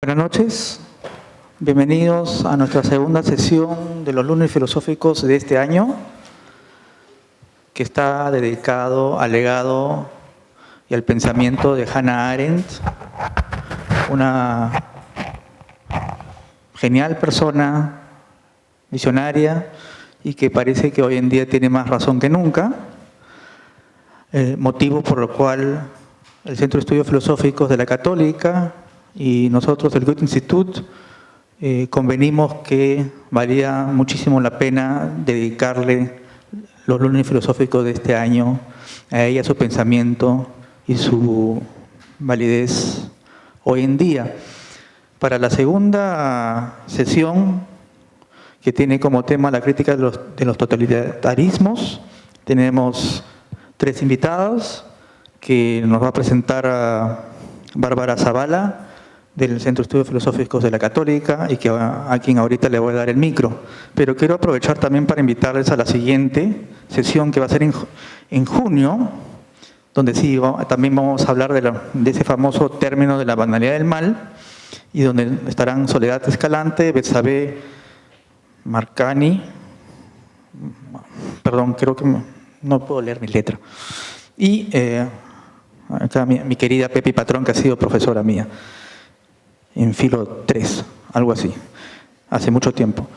Buenas noches, bienvenidos a nuestra segunda sesión de los lunes filosóficos de este año, que está dedicado al legado y al pensamiento de Hannah Arendt, una genial persona, visionaria, y que parece que hoy en día tiene más razón que nunca, motivo por el cual el Centro de Estudios Filosóficos de la Católica y nosotros, el Goethe-Institut, convenimos que valía muchísimo la pena dedicarle los lunes filosóficos de este año a ella, su pensamiento y su validez hoy en día. Para la segunda sesión, que tiene como tema la crítica de los totalitarismos, tenemos tres invitados que nos va a presentar a Bárbara Zavala, del Centro de Estudios Filosóficos de la Católica, y a quien ahorita le voy a dar el micro. Pero quiero aprovechar también para invitarles a la siguiente sesión, que va a ser en junio, donde sí también vamos a hablar de ese famoso término de la banalidad del mal, y donde estarán Soledad Escalante, Betsabe Marcani, perdón, creo que no puedo leer mi letra, y acá mi querida Pepi Patrón, que ha sido profesora mía en Filo 3, algo así, hace mucho tiempo,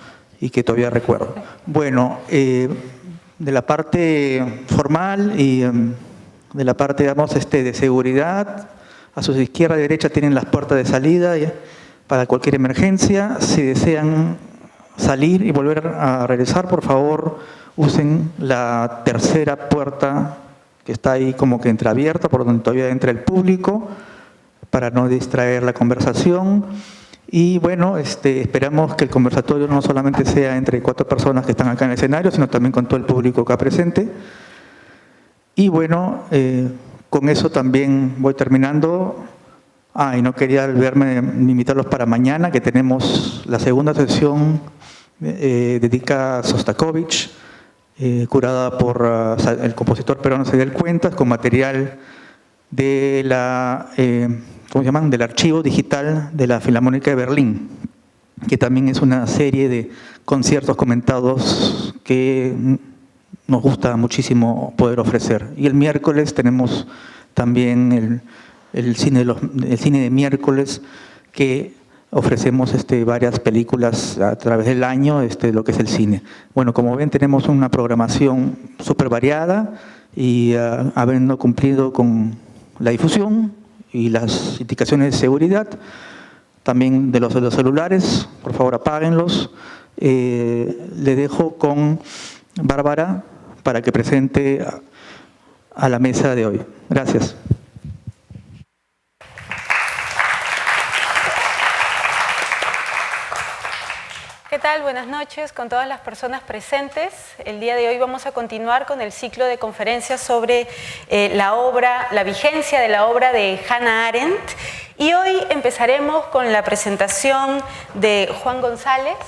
y que todavía recuerdo. Bueno, de la parte formal y de la parte, digamos, de seguridad, a su izquierda y derecha tienen las puertas de salida para cualquier emergencia. Si desean salir y volver a regresar, por favor, usen la tercera puerta que está ahí como que entreabierta, por donde todavía entra el público, para no distraer la conversación. Y bueno, esperamos que el conversatorio no solamente sea entre 4 personas que están acá en el escenario, sino también con todo el público acá presente. Y bueno, con eso también voy terminando. Y no quería olvidarme de invitarlos para mañana, que tenemos la segunda sesión dedicada a Sostakovich, curada por el compositor peruano Cedel Cuentas, con material de la, del archivo digital de la Filarmónica de Berlín, que también es una serie de conciertos comentados que nos gusta muchísimo poder ofrecer. Y el miércoles tenemos también el cine de miércoles, que ofrecemos varias películas a través del año, lo que es el cine. Bueno, como ven, tenemos una programación súper variada y habiendo cumplido con la difusión y las indicaciones de seguridad, también de los celulares, por favor apáguenlos. Le dejo con Bárbara para que presente a la mesa de hoy. Gracias. ¿Qué tal? Buenas noches con todas las personas presentes. El día de hoy vamos a continuar con el ciclo de conferencias sobre la vigencia de la obra de Hannah Arendt. Y hoy empezaremos con la presentación de Juan González,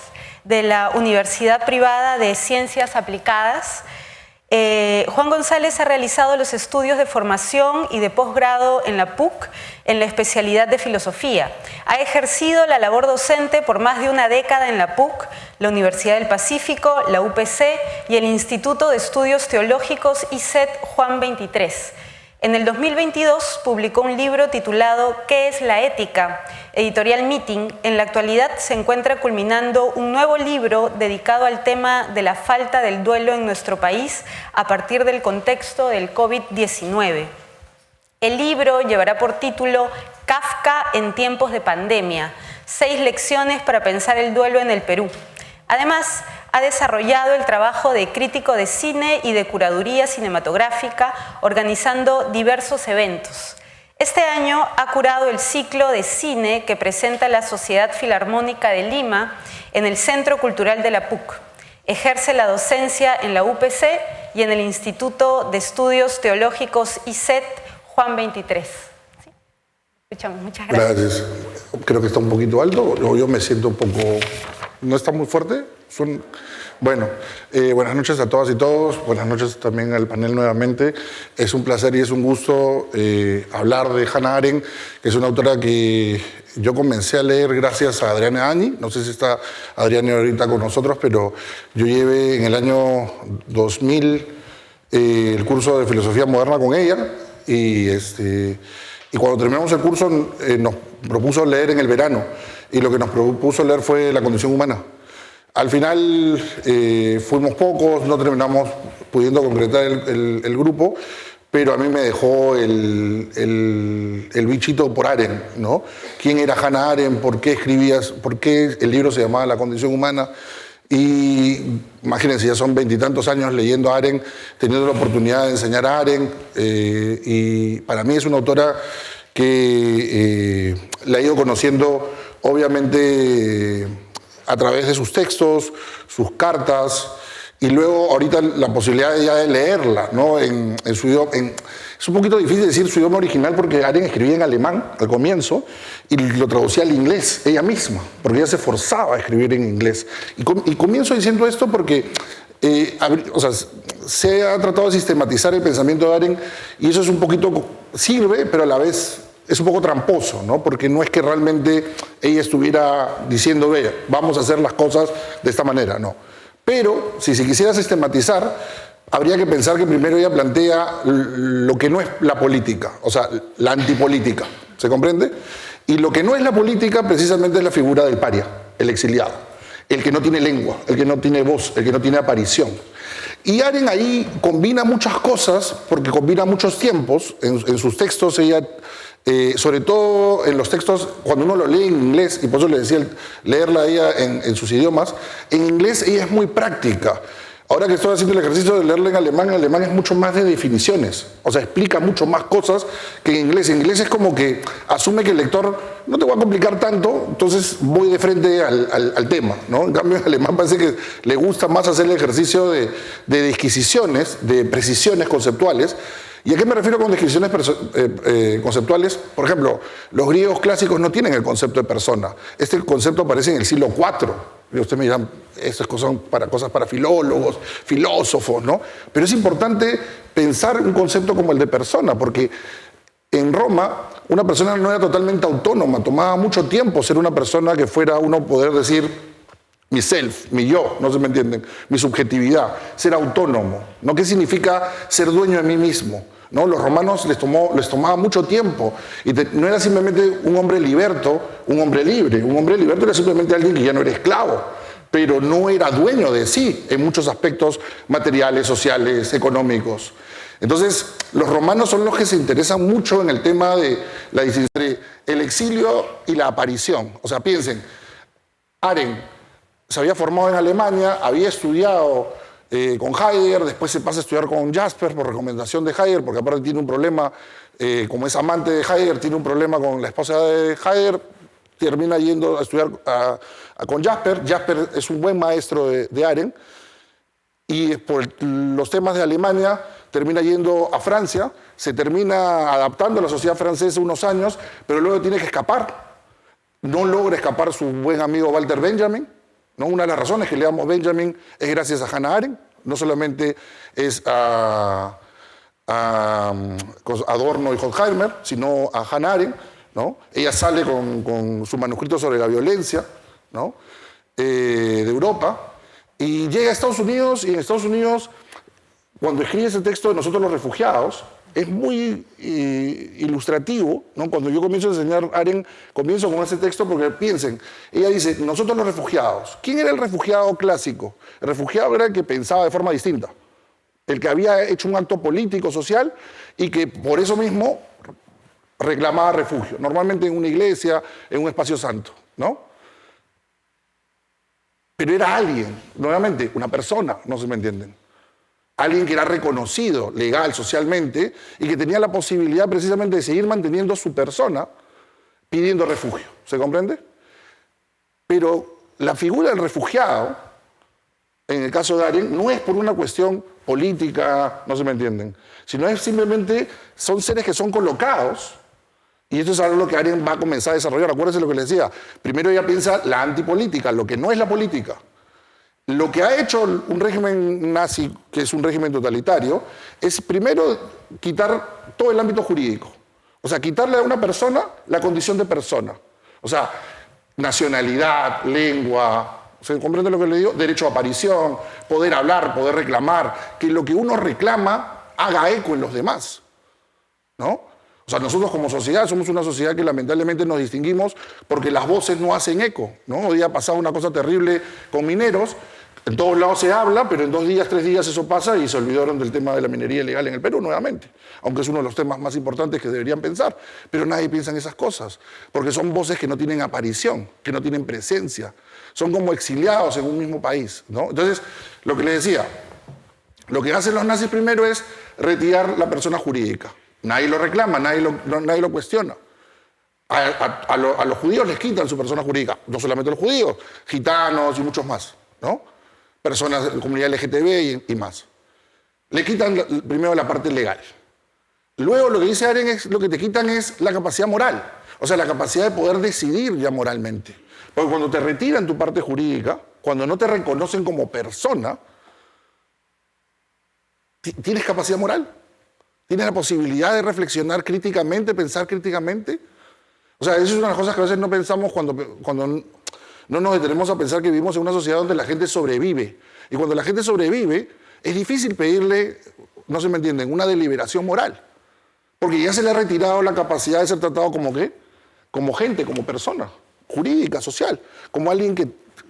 de la Universidad Privada de Ciencias Aplicadas. Juan González ha realizado los estudios de formación y de posgrado en la PUC en la especialidad de filosofía. Ha ejercido la labor docente por más de una década en la PUC, la Universidad del Pacífico, la UPC y el Instituto de Estudios Teológicos ICET Juan 23. En el 2022 publicó un libro titulado ¿Qué es la ética?, editorial Meeting. En la actualidad se encuentra culminando un nuevo libro dedicado al tema de la falta del duelo en nuestro país a partir del contexto del COVID-19. El libro llevará por título Kafka en tiempos de pandemia, 6 lecciones para pensar el duelo en el Perú. Además, ha desarrollado el trabajo de crítico de cine y de curaduría cinematográfica, organizando diversos eventos. Este año ha curado el ciclo de cine que presenta la Sociedad Filarmónica de Lima en el Centro Cultural de la PUC. Ejerce la docencia en la UPC y en el Instituto de Estudios Teológicos ICET Juan 23. ¿Sí? Escuchamos, muchas gracias. Gracias. Creo que está un poquito alto, yo me siento un poco ¿No está muy fuerte? Bueno, buenas noches a todas y todos, buenas noches también al panel nuevamente. Es un placer y es un gusto hablar de Hannah Arendt, que es una autora que yo comencé a leer gracias a Adriana Agni. No sé si está Adriana ahorita con nosotros, pero yo llevé en el año 2000 el curso de filosofía moderna con ella y cuando terminamos el curso nos propuso leer en el verano y lo que nos propuso leer fue La condición humana. Al final fuimos pocos, no terminamos pudiendo concretar el grupo, pero a mí me dejó el bichito por Arendt, ¿no? ¿Quién era Hannah Arendt? ¿Por qué escribías? ¿Por qué el libro se llamaba La condición humana? Y imagínense, ya son 20 y tantos años leyendo a Arendt, teniendo la oportunidad de enseñar a Arendt, y para mí es una autora que la he ido conociendo, obviamente, a través de sus textos, sus cartas, y luego ahorita la posibilidad ya de leerla, ¿no? en su idioma. Es un poquito difícil decir su idioma original porque Arendt escribía en alemán al comienzo y lo traducía al inglés ella misma, porque ella se forzaba a escribir en inglés. Y comienzo diciendo esto porque se ha tratado de sistematizar el pensamiento de Arendt y eso es un poquito, sirve, pero a la vez es un poco tramposo, ¿no? Porque no es que realmente ella estuviera diciendo, ve, vamos a hacer las cosas de esta manera, no. Pero si se quisiera sistematizar, habría que pensar que primero ella plantea lo que no es la política, o sea, la antipolítica, ¿se comprende? Y lo que no es la política precisamente es la figura del paria, el exiliado, el que no tiene lengua, el que no tiene voz, el que no tiene aparición. Y Arendt ahí combina muchas cosas, porque combina muchos tiempos. En sus textos ella, sobre todo en los textos, cuando uno lo lee en inglés, y por eso le decía leerla a ella en sus idiomas, en inglés ella es muy práctica. Ahora que estoy haciendo el ejercicio de leerla en alemán es mucho más de definiciones. O sea, explica mucho más cosas que en inglés. En inglés es como que asume que el lector no te va a complicar tanto, entonces voy de frente al tema, ¿no? En cambio, en alemán parece que le gusta más hacer el ejercicio de disquisiciones, de precisiones conceptuales. ¿Y a qué me refiero con descripciones conceptuales? Por ejemplo, los griegos clásicos no tienen el concepto de persona. Este concepto aparece en el siglo IV. Y ustedes me dirán, esto es cosas para filólogos, filósofos, ¿no? Pero es importante pensar un concepto como el de persona, porque en Roma una persona no era totalmente autónoma, tomaba mucho tiempo ser una persona que fuera uno poder decir mi self, mi yo, no se me entienden, mi subjetividad, ser autónomo, ¿no? ¿Qué significa ser dueño de mí mismo? ¿No? Los romanos les tomaba mucho tiempo y no era simplemente un hombre liberto, un hombre libre. Un hombre liberto era simplemente alguien que ya no era esclavo, pero no era dueño de sí en muchos aspectos materiales, sociales, económicos. Entonces, los romanos son los que se interesan mucho en el tema de la distinción entre el exilio y la aparición. O sea, piensen, Arendt se había formado en Alemania, había estudiado con Heidegger, después se pasa a estudiar con Jasper por recomendación de Heidegger, porque aparte tiene un problema, como es amante de Heidegger, tiene un problema con la esposa de Heidegger, termina yendo a estudiar con Jasper. Jasper es un buen maestro de Arendt, y por los temas de Alemania termina yendo a Francia, se termina adaptando a la sociedad francesa unos años, pero luego tiene que escapar. No logra escapar su buen amigo Walter Benjamin, ¿no? Una de las razones que leamos Benjamin es gracias a Hannah Arendt, no solamente es a Adorno y Horkheimer, sino a Hannah Arendt, ¿no? Ella sale con su manuscrito sobre la violencia, ¿no? De Europa y llega a Estados Unidos, y en Estados Unidos, cuando escribe ese texto de Nosotros los refugiados, es muy ilustrativo, ¿no? Cuando yo comienzo a enseñar Arendt, comienzo con ese texto porque piensen, ella dice, nosotros los refugiados. ¿Quién era el refugiado clásico? El refugiado era el que pensaba de forma distinta, el que había hecho un acto político, social, y que por eso mismo reclamaba refugio, normalmente en una iglesia, en un espacio santo, ¿no? Pero era alguien, nuevamente, una persona, no se me entienden. Alguien que era reconocido legal, socialmente, y que tenía la posibilidad precisamente de seguir manteniendo su persona pidiendo refugio. ¿Se comprende? Pero la figura del refugiado, en el caso de Arendt, no es por una cuestión política, no se me entienden, sino es simplemente, son seres que son colocados Y eso es algo que Arendt va a comenzar a desarrollar. Acuérdense lo que les decía. Primero ella piensa la antipolítica, lo que no es la política. Lo que ha hecho un régimen nazi, que es un régimen totalitario, es primero quitar todo el ámbito jurídico. O sea, quitarle a una persona la condición de persona. O sea, nacionalidad, lengua, ¿se comprende lo que le digo? Derecho a aparición, poder hablar, poder reclamar, que lo que uno reclama haga eco en los demás, ¿no? O sea, nosotros como sociedad somos una sociedad que lamentablemente nos distinguimos porque las voces no hacen eco, ¿no? Hoy ha pasado una cosa terrible con mineros. En todos lados se habla, pero en 2 días, 3 días eso pasa y se olvidaron del tema de la minería ilegal en el Perú nuevamente. Aunque es uno de los temas más importantes que deberían pensar. Pero nadie piensa en esas cosas, porque son voces que no tienen aparición, que no tienen presencia. Son como exiliados en un mismo país, ¿no? Entonces, lo que les decía, lo que hacen los nazis primero es retirar la persona jurídica. Nadie lo reclama, nadie lo cuestiona. A los judíos les quitan su persona jurídica. No solamente los judíos, gitanos y muchos más, ¿no? Personas de la comunidad LGTB y más. Le quitan primero la parte legal. Luego lo que dice Arendt es lo que te quitan es la capacidad moral. O sea, la capacidad de poder decidir ya moralmente. Porque cuando te retiran tu parte jurídica, cuando no te reconocen como persona, ¿tienes capacidad moral? ¿Tienes la posibilidad de reflexionar críticamente, pensar críticamente? O sea, eso es una de las cosas que a veces no pensamos cuando no nos detenemos a pensar que vivimos en una sociedad donde la gente sobrevive. Y cuando la gente sobrevive, es difícil pedirle, no se me entienden, una deliberación moral. Porque ya se le ha retirado la capacidad de ser tratado como ¿qué? Como gente, como persona, jurídica, social, como alguien que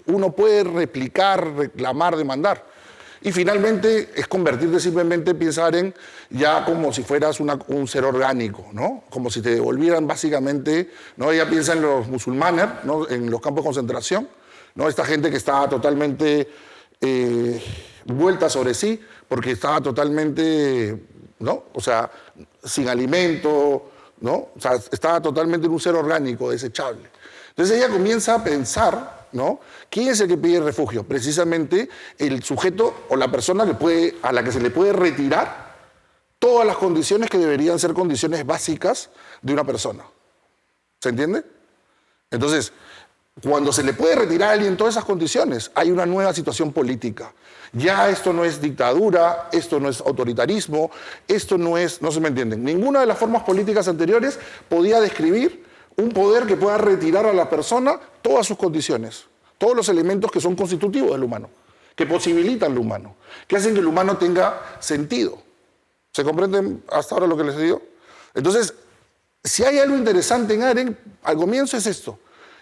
uno puede replicar, reclamar, demandar. Y finalmente es convertirte simplemente, pensar en ya como si fueras un ser orgánico, ¿no? Como si te devolvieran básicamente, ¿no? Ella piensa en los musulmanes, ¿no? En los campos de concentración, ¿no? Esta gente que estaba totalmente vuelta sobre sí, porque estaba totalmente, ¿no? O sea, sin alimento, ¿no? O sea, estaba totalmente en un ser orgánico, desechable. Entonces ella comienza a pensar, ¿no? ¿Quién es el que pide refugio? Precisamente el sujeto o la persona a la que se le puede retirar todas las condiciones que deberían ser condiciones básicas de una persona. ¿Se entiende? Entonces, cuando se le puede retirar a alguien todas esas condiciones, hay una nueva situación política. Ya esto no es dictadura, esto no es autoritarismo, esto no se me entienden. Ninguna de las formas políticas anteriores podía describir un poder que pueda retirar a la persona todas sus condiciones, todos los elementos que son constitutivos del humano, que posibilitan lo humano, que hacen que el humano tenga sentido. ¿Se comprenden hasta ahora lo que les digo? Entonces, si hay algo interesante en Arendt, al comienzo es esto.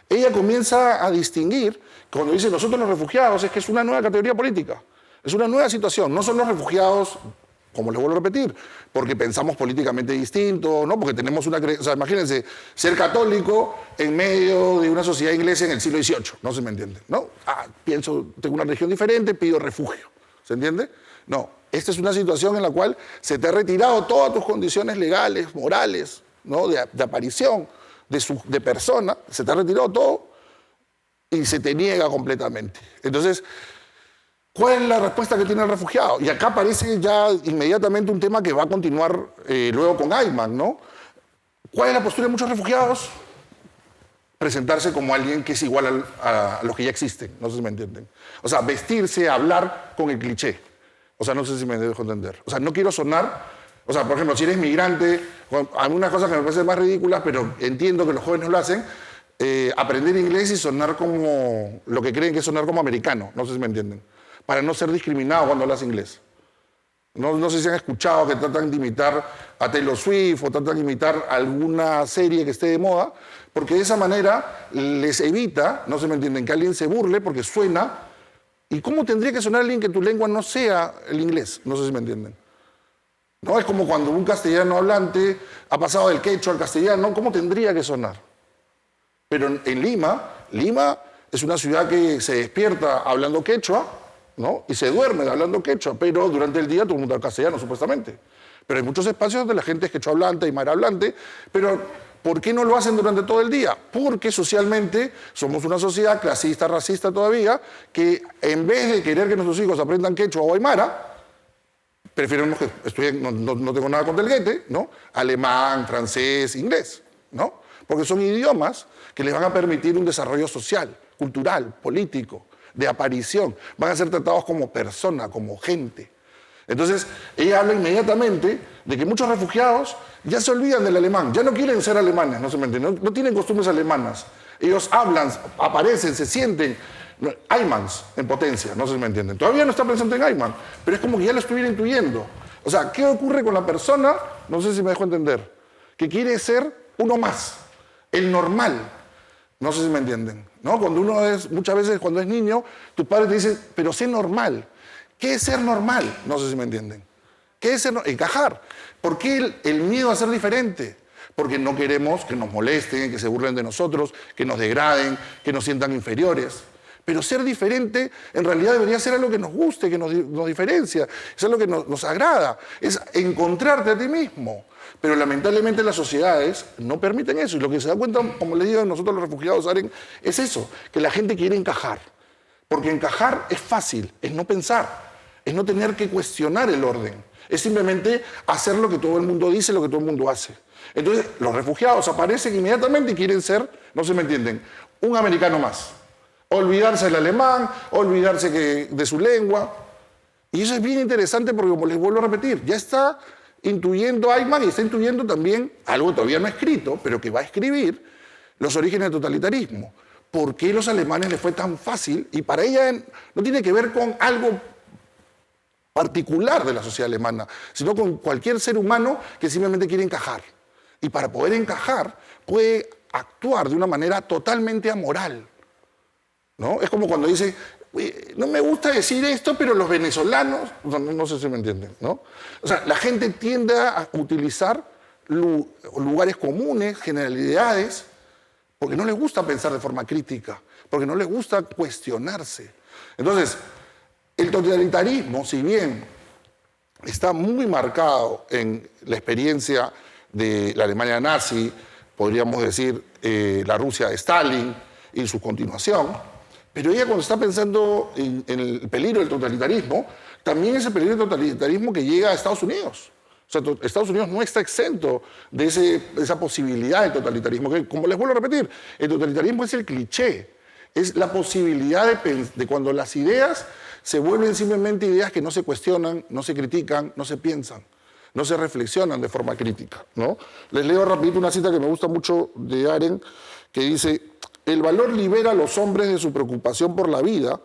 Ella comienza a distinguir, cuando dice nosotros los refugiados, es que es una nueva categoría política, es una nueva situación, no son los refugiados, como les vuelvo a repetir, porque pensamos políticamente distinto, ¿no? Porque tenemos una creencia, o sea, imagínense, ser católico en medio de una sociedad inglesa en el siglo XVIII, no se me entiende, ¿no? Tengo una religión diferente, pido refugio, ¿se entiende? No, esta es una situación en la cual se te ha retirado todas tus condiciones legales, morales, ¿no? De aparición, de persona, se te ha retirado todo y se te niega completamente. Entonces, ¿cuál es la respuesta que tiene el refugiado? Y acá aparece ya inmediatamente un tema que va a continuar luego con Eichmann, ¿no? ¿Cuál es la postura de muchos refugiados? Presentarse como alguien que es igual a los que ya existen, no sé si me entienden. O sea, vestirse, hablar con el cliché. O sea, no sé si me dejo entender. O sea, no quiero sonar... O sea, por ejemplo, si eres migrante, algunas cosas que me parecen más ridículas, pero entiendo que los jóvenes lo hacen, aprender inglés y sonar como lo que creen que es sonar como americano, no sé si me entienden, para no ser discriminado cuando hablas inglés. No sé si han escuchado que tratan de imitar a Taylor Swift o tratan de imitar alguna serie que esté de moda, porque de esa manera les evita, no se me entienden, que alguien se burle porque suena. ¿Y cómo tendría que sonar alguien que tu lengua no sea el inglés? No sé si me entienden. ¿No? Es como cuando un castellano hablante ha pasado del quechua al castellano, ¿cómo tendría que sonar? Pero en Lima es una ciudad que se despierta hablando quechua, ¿no? Y se duerme hablando quechua, pero durante el día todo el mundo habla castellano, supuestamente. Pero hay muchos espacios donde la gente es quechua hablante y mara hablante, pero ¿por qué no lo hacen durante todo el día? Porque socialmente somos una sociedad clasista, racista todavía, que en vez de querer que nuestros hijos aprendan quechua o aymara, preferimos que estudien, no tengo nada contra el guete, ¿no? Alemán, francés, inglés. ¿no? Porque son idiomas que les van a permitir un desarrollo social, cultural, político, de aparición. Van a ser tratados como persona, como gente. Entonces, ella habla inmediatamente de que muchos refugiados ya se olvidan del alemán, ya no quieren ser alemanes, no se me entiende, no tienen costumbres alemanas. Ellos hablan, aparecen, se sienten. Aymans en potencia, no sé si me entienden. Todavía no está pensando en Ayman, pero es como que ya lo estuviera intuyendo. O sea, ¿qué ocurre con la persona? No sé si me dejo entender. Que quiere ser uno más, el normal. No sé si me entienden, ¿no? Cuando uno es, muchas veces cuando es niño, tus padres te dicen, pero sé normal. ¿Qué es ser normal? No sé si me entienden. ¿Qué es ser encajar? ¿Por qué el miedo a ser diferente? Porque no queremos que nos molesten, que se burlen de nosotros, que nos degraden, que nos sientan inferiores. Pero ser diferente en realidad debería ser algo que nos guste, que nos diferencia, es algo que nos agrada, es encontrarte a ti mismo. Pero lamentablemente las sociedades no permiten eso. Y lo que se da cuenta, como les digo, nosotros los refugiados, Aren, es eso, que la gente quiere encajar. Porque encajar es fácil, es no pensar, es no tener que cuestionar el orden. Es simplemente hacer lo que todo el mundo dice, lo que todo el mundo hace. Entonces, los refugiados aparecen inmediatamente y quieren ser, no se me entienden, un americano más. Olvidarse del alemán, olvidarse de su lengua. Y eso es bien interesante porque, como les vuelvo a repetir, ya está intuyendo Ayman y está intuyendo también algo que todavía no ha escrito, pero que va a escribir, los orígenes del totalitarismo. ¿Por qué a los alemanes les fue tan fácil? Y para ella no tiene que ver con algo particular de la sociedad alemana, sino con cualquier ser humano que simplemente quiere encajar. Y para poder encajar, puede actuar de una manera totalmente amoral, ¿no? Es como cuando dice, no me gusta decir esto, pero los venezolanos, no sé si me entienden, ¿no? O sea, la gente tiende a utilizar lugares comunes, generalidades, porque no les gusta pensar de forma crítica, porque no les gusta cuestionarse. Entonces, el totalitarismo, si bien está muy marcado en la experiencia de la Alemania nazi, podríamos decir la Rusia de Stalin y su continuación, pero ella cuando está pensando en el peligro del totalitarismo, también es el peligro del totalitarismo que llega a Estados Unidos. O sea, Estados Unidos no está exento de esa posibilidad de totalitarismo, que, como les vuelvo a repetir, el totalitarismo es el cliché, es la posibilidad de cuando las ideas se vuelven simplemente ideas que no se cuestionan, no se critican, no se piensan, no se reflexionan de forma crítica, ¿no? Les leo rapidito una cita que me gusta mucho de Arendt, que dice: el valor libera a los hombres de su preocupación por la vida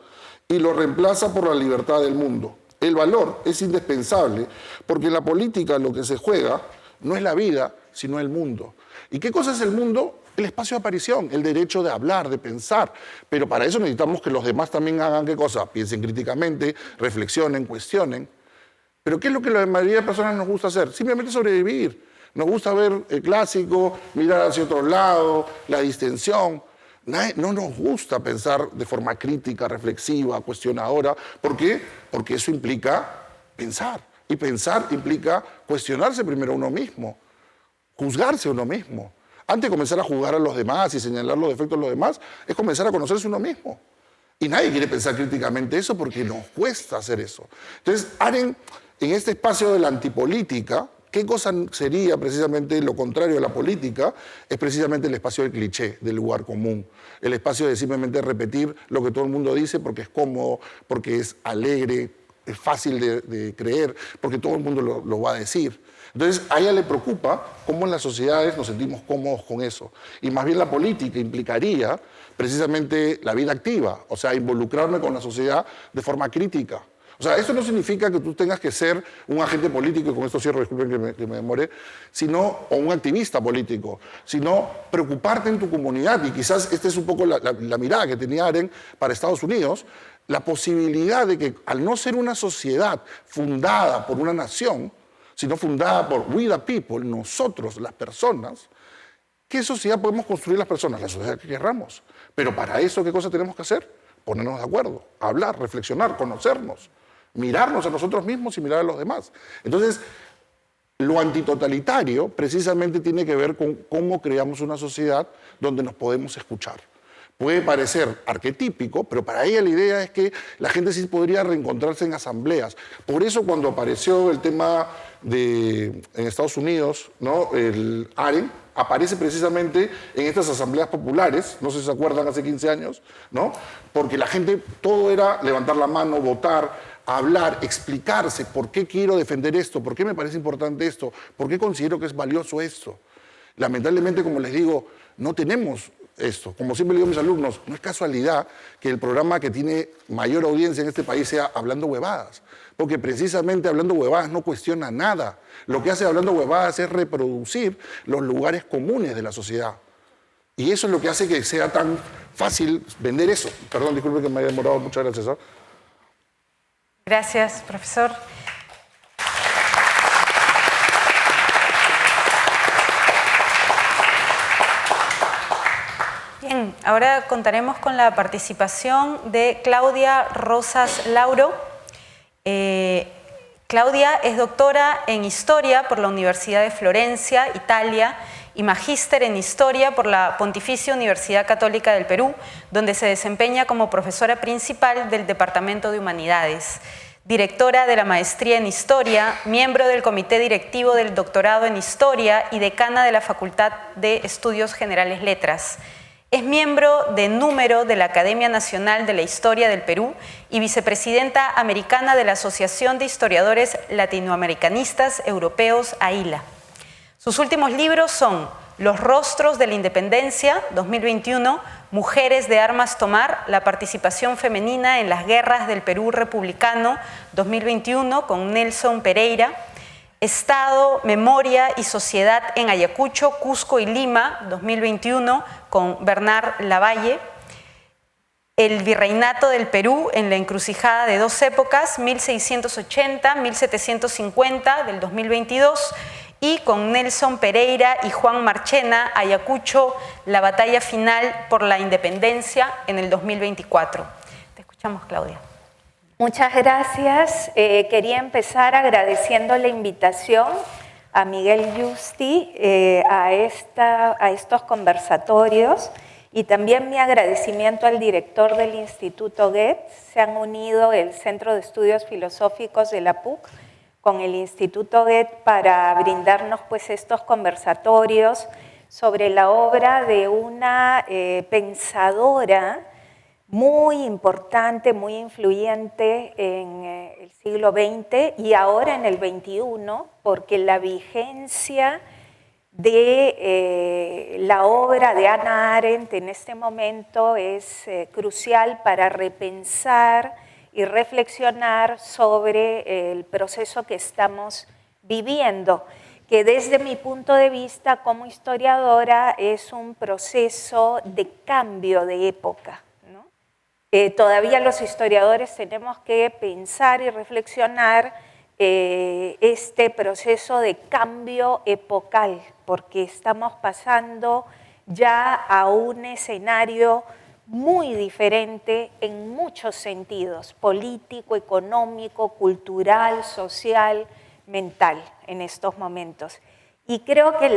y lo reemplaza por la libertad del mundo. El valor es indispensable porque en la política lo que se juega no es la vida, sino el mundo. ¿Y qué cosa es el mundo? El espacio de aparición, el derecho de hablar, de pensar. Pero para eso necesitamos que los demás también hagan ¿qué cosa? Piensen críticamente, reflexionen, cuestionen. Pero ¿qué es lo que la mayoría de personas nos gusta hacer? Simplemente sobrevivir. Nos gusta ver el clásico, mirar hacia otro lado, la distensión. No nos gusta pensar de forma crítica, reflexiva, cuestionadora. ¿Por qué? Porque eso implica pensar. Y pensar implica cuestionarse primero a uno mismo, juzgarse a uno mismo. Antes de comenzar a juzgar a los demás y señalar los defectos de los demás, es comenzar a conocerse uno mismo. Y nadie quiere pensar críticamente eso porque nos cuesta hacer eso. Entonces, Arendt, en este espacio de la antipolítica, ¿qué cosa sería precisamente lo contrario de la política? Es precisamente el espacio del cliché, del lugar común. El espacio de simplemente repetir lo que todo el mundo dice porque es cómodo, porque es alegre, es fácil de creer, porque todo el mundo lo va a decir. Entonces, a ella le preocupa cómo en las sociedades nos sentimos cómodos con eso. Y más bien la política implicaría precisamente la vida activa, o sea, involucrarme con la sociedad de forma crítica. O sea, esto no significa que tú tengas que ser un agente político, y con esto cierro, disculpen que me demore, o un activista político, sino preocuparte en tu comunidad. Y quizás esta es un poco la mirada que tenía Arendt para Estados Unidos, la posibilidad de que al no ser una sociedad fundada por una nación, sino fundada por we the people, nosotros, las personas, ¿qué sociedad podemos construir las personas? La sociedad que querramos. Pero para eso, ¿qué cosa tenemos que hacer? Ponernos de acuerdo, hablar, reflexionar, conocernos, mirarnos a nosotros mismos y mirar a los demás. Entonces, lo antitotalitario precisamente tiene que ver con cómo creamos una sociedad donde nos podemos escuchar. Puede parecer arquetípico, pero para ella la idea es que la gente sí podría reencontrarse en asambleas. Por eso cuando apareció el tema en Estados Unidos, ¿no? El Arendt, aparece precisamente en estas asambleas populares, no sé si se acuerdan, hace 15 años, ¿no? Porque la gente, todo era levantar la mano, votar, hablar, explicarse por qué quiero defender esto, por qué me parece importante esto, por qué considero que es valioso esto. Lamentablemente, como les digo, no tenemos esto. Como siempre le digo a mis alumnos, no es casualidad que el programa que tiene mayor audiencia en este país sea Hablando Huevadas, porque precisamente Hablando Huevadas no cuestiona nada. Lo que hace Hablando Huevadas es reproducir los lugares comunes de la sociedad. Y eso es lo que hace que sea tan fácil vender eso. Perdón, disculpe que me haya demorado. Muchas gracias. Gracias, profesor. Bien, ahora contaremos con la participación de Claudia Rosas Lauro. Claudia es doctora en Historia por la Universidad de Florencia, Italia, y magíster en Historia por la Pontificia Universidad Católica del Perú, donde se desempeña como profesora principal del Departamento de Humanidades, directora de la Maestría en Historia, miembro del Comité Directivo del Doctorado en Historia y decana de la Facultad de Estudios Generales Letras. Es miembro de número de la Academia Nacional de la Historia del Perú y vicepresidenta americana de la Asociación de Historiadores Latinoamericanistas Europeos, AILA. Sus últimos libros son Los rostros de la independencia, 2021, Mujeres de armas tomar, la participación femenina en las guerras del Perú republicano, 2021, con Nelson Pereira, Estado, Memoria y Sociedad en Ayacucho, Cusco y Lima, 2021, con Bernard Lavalle, El virreinato del Perú en la encrucijada de dos épocas, 1680-1750, del 2022, y con Nelson Pereira y Juan Marchena, Ayacucho, la batalla final por la independencia en el 2024. Te escuchamos, Claudia. Muchas gracias. Quería empezar agradeciendo la invitación a Miguel Yusti a estos conversatorios y también mi agradecimiento al director del Instituto Goethe. Se han unido el Centro de Estudios Filosóficos de la PUC con el Instituto Goethe para brindarnos pues, estos conversatorios sobre la obra de una pensadora muy importante, muy influyente en el siglo XX y ahora en el XXI, porque la vigencia de la obra de Hannah Arendt en este momento es crucial para repensar y reflexionar sobre el proceso que estamos viviendo, que desde mi punto de vista como historiadora es un proceso de cambio de época. Todavía los historiadores tenemos que pensar y reflexionar este proceso de cambio epocal, porque estamos pasando ya a un escenario muy diferente en muchos sentidos, político, económico, cultural, social, mental en estos momentos. Y creo que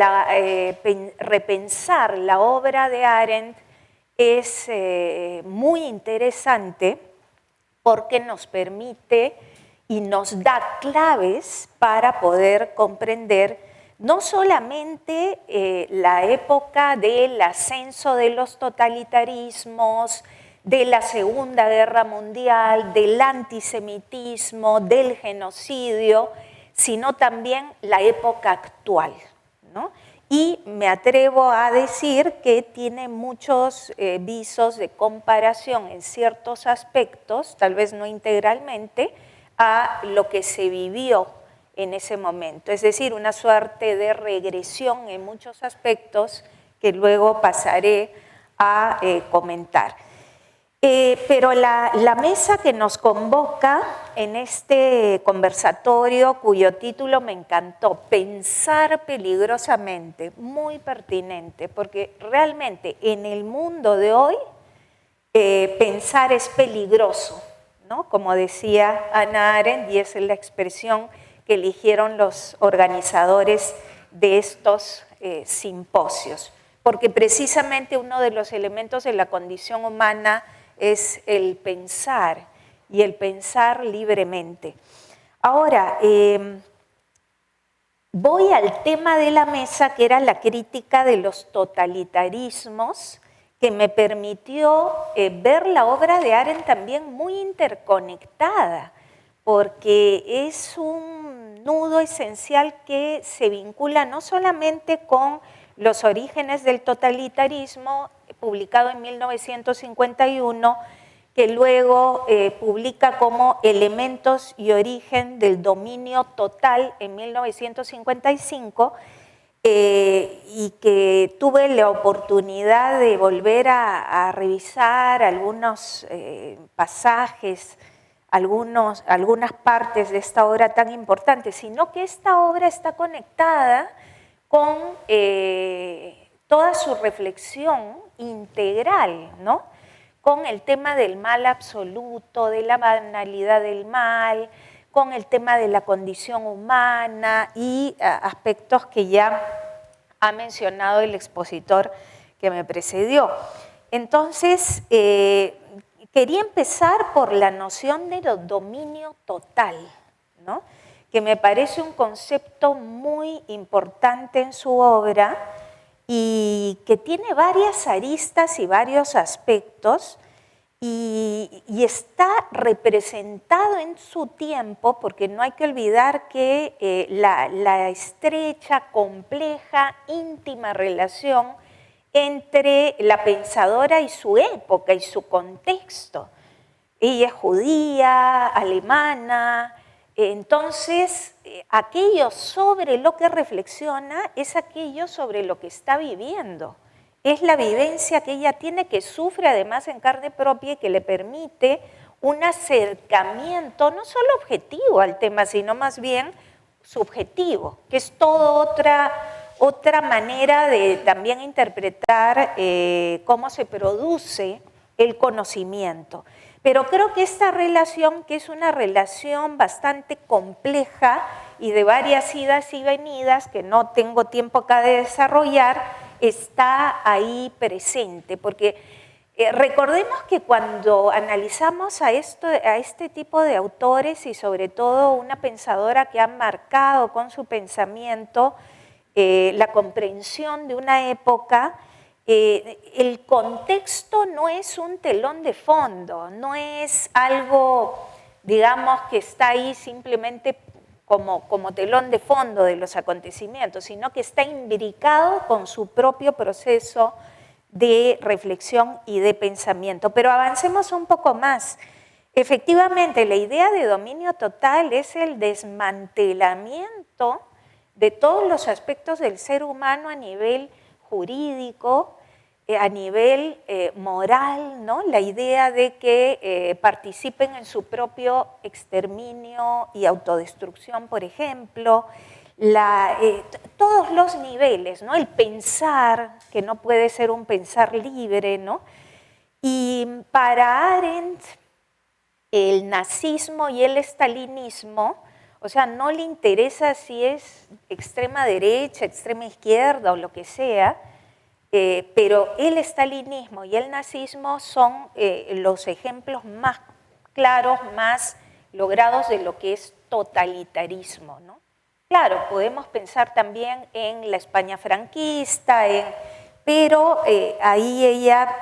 repensar la obra de Arendt es muy interesante porque nos permite y nos da claves para poder comprender no solamente la época del ascenso de los totalitarismos, de la Segunda Guerra Mundial, del antisemitismo, del genocidio, sino también la época actual, ¿no? Y me atrevo a decir que tiene muchos visos de comparación en ciertos aspectos, tal vez no integralmente, a lo que se vivió en ese momento. Es decir, una suerte de regresión en muchos aspectos que luego pasaré a comentar. Pero la mesa que nos convoca en este conversatorio, cuyo título me encantó, Pensar peligrosamente, muy pertinente, porque realmente en el mundo de hoy pensar es peligroso, ¿no? Como decía Hannah Arendt, y esa es la expresión que eligieron los organizadores de estos simposios, porque precisamente uno de los elementos de la condición humana es el pensar, y el pensar libremente. Ahora, voy al tema de la mesa, que era la crítica de los totalitarismos, que me permitió ver la obra de Arendt también muy interconectada, porque es un nudo esencial que se vincula no solamente con los orígenes del totalitarismo, publicado en 1951, que luego publica como Elementos y origen del dominio total en 1955, y que tuve la oportunidad de volver a revisar algunos pasajes, algunas partes de esta obra tan importante, sino que esta obra está conectada con toda su reflexión integral, ¿no? Con el tema del mal absoluto, de la banalidad del mal, con el tema de la condición humana y aspectos que ya ha mencionado el expositor que me precedió. Entonces, quería empezar por la noción de dominio total, ¿no? Que me parece un concepto muy importante en su obra y que tiene varias aristas y varios aspectos, y está representado en su tiempo, porque no hay que olvidar que la estrecha, compleja, íntima relación entre la pensadora y su época y su contexto. Ella es judía, alemana, entonces aquello sobre lo que reflexiona es aquello sobre lo que está viviendo. Es la vivencia que ella tiene, que sufre además en carne propia y que le permite un acercamiento no solo objetivo al tema, sino más bien subjetivo, que es toda otra manera de también interpretar cómo se produce el conocimiento. Pero creo que esta relación, que es una relación bastante compleja y de varias idas y venidas, que no tengo tiempo acá de desarrollar, está ahí presente, porque recordemos que cuando analizamos a este tipo de autores y sobre todo una pensadora que ha marcado con su pensamiento la comprensión de una época, el contexto no es un telón de fondo, no es algo, digamos, que está ahí simplemente como telón de fondo de los acontecimientos, sino que está imbricado con su propio proceso de reflexión y de pensamiento. Pero avancemos un poco más. Efectivamente, la idea de dominio total es el desmantelamiento de todos los aspectos del ser humano a nivel jurídico, a nivel moral, ¿no? La idea de que participen en su propio exterminio y autodestrucción, por ejemplo, todos los niveles, ¿no? El pensar, que no puede ser un pensar libre, ¿no? Y para Arendt, el nazismo y el estalinismo, o sea, no le interesa si es extrema derecha, extrema izquierda o lo que sea, pero el estalinismo y el nazismo son los ejemplos más claros, más logrados de lo que es totalitarismo, ¿no? Claro, podemos pensar también en la España franquista, pero ahí ella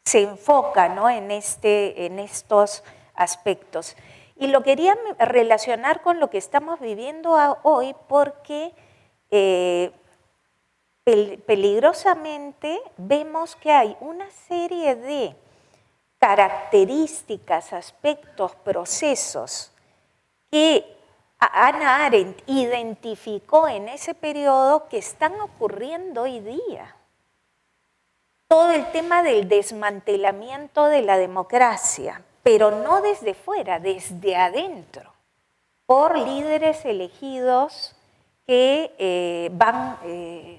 se enfoca, ¿no? en estos aspectos. Y lo quería relacionar con lo que estamos viviendo hoy porque peligrosamente vemos que hay una serie de características, aspectos, procesos que Hannah Arendt identificó en ese periodo que están ocurriendo hoy día. Todo el tema del desmantelamiento de la democracia, pero no desde fuera, desde adentro, por líderes elegidos que van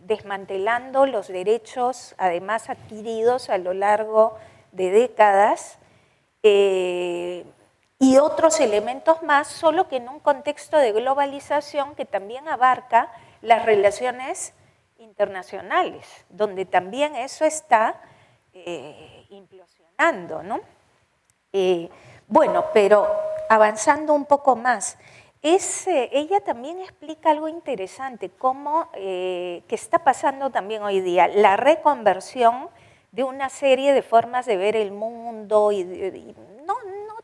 desmantelando los derechos, además adquiridos a lo largo de décadas, y otros elementos más, solo que en un contexto de globalización que también abarca las relaciones internacionales, donde también eso está implosionando, ¿no? Bueno, pero avanzando un poco más, ella también explica algo interesante, cómo, que está pasando también hoy día, la reconversión de una serie de formas de ver el mundo, y no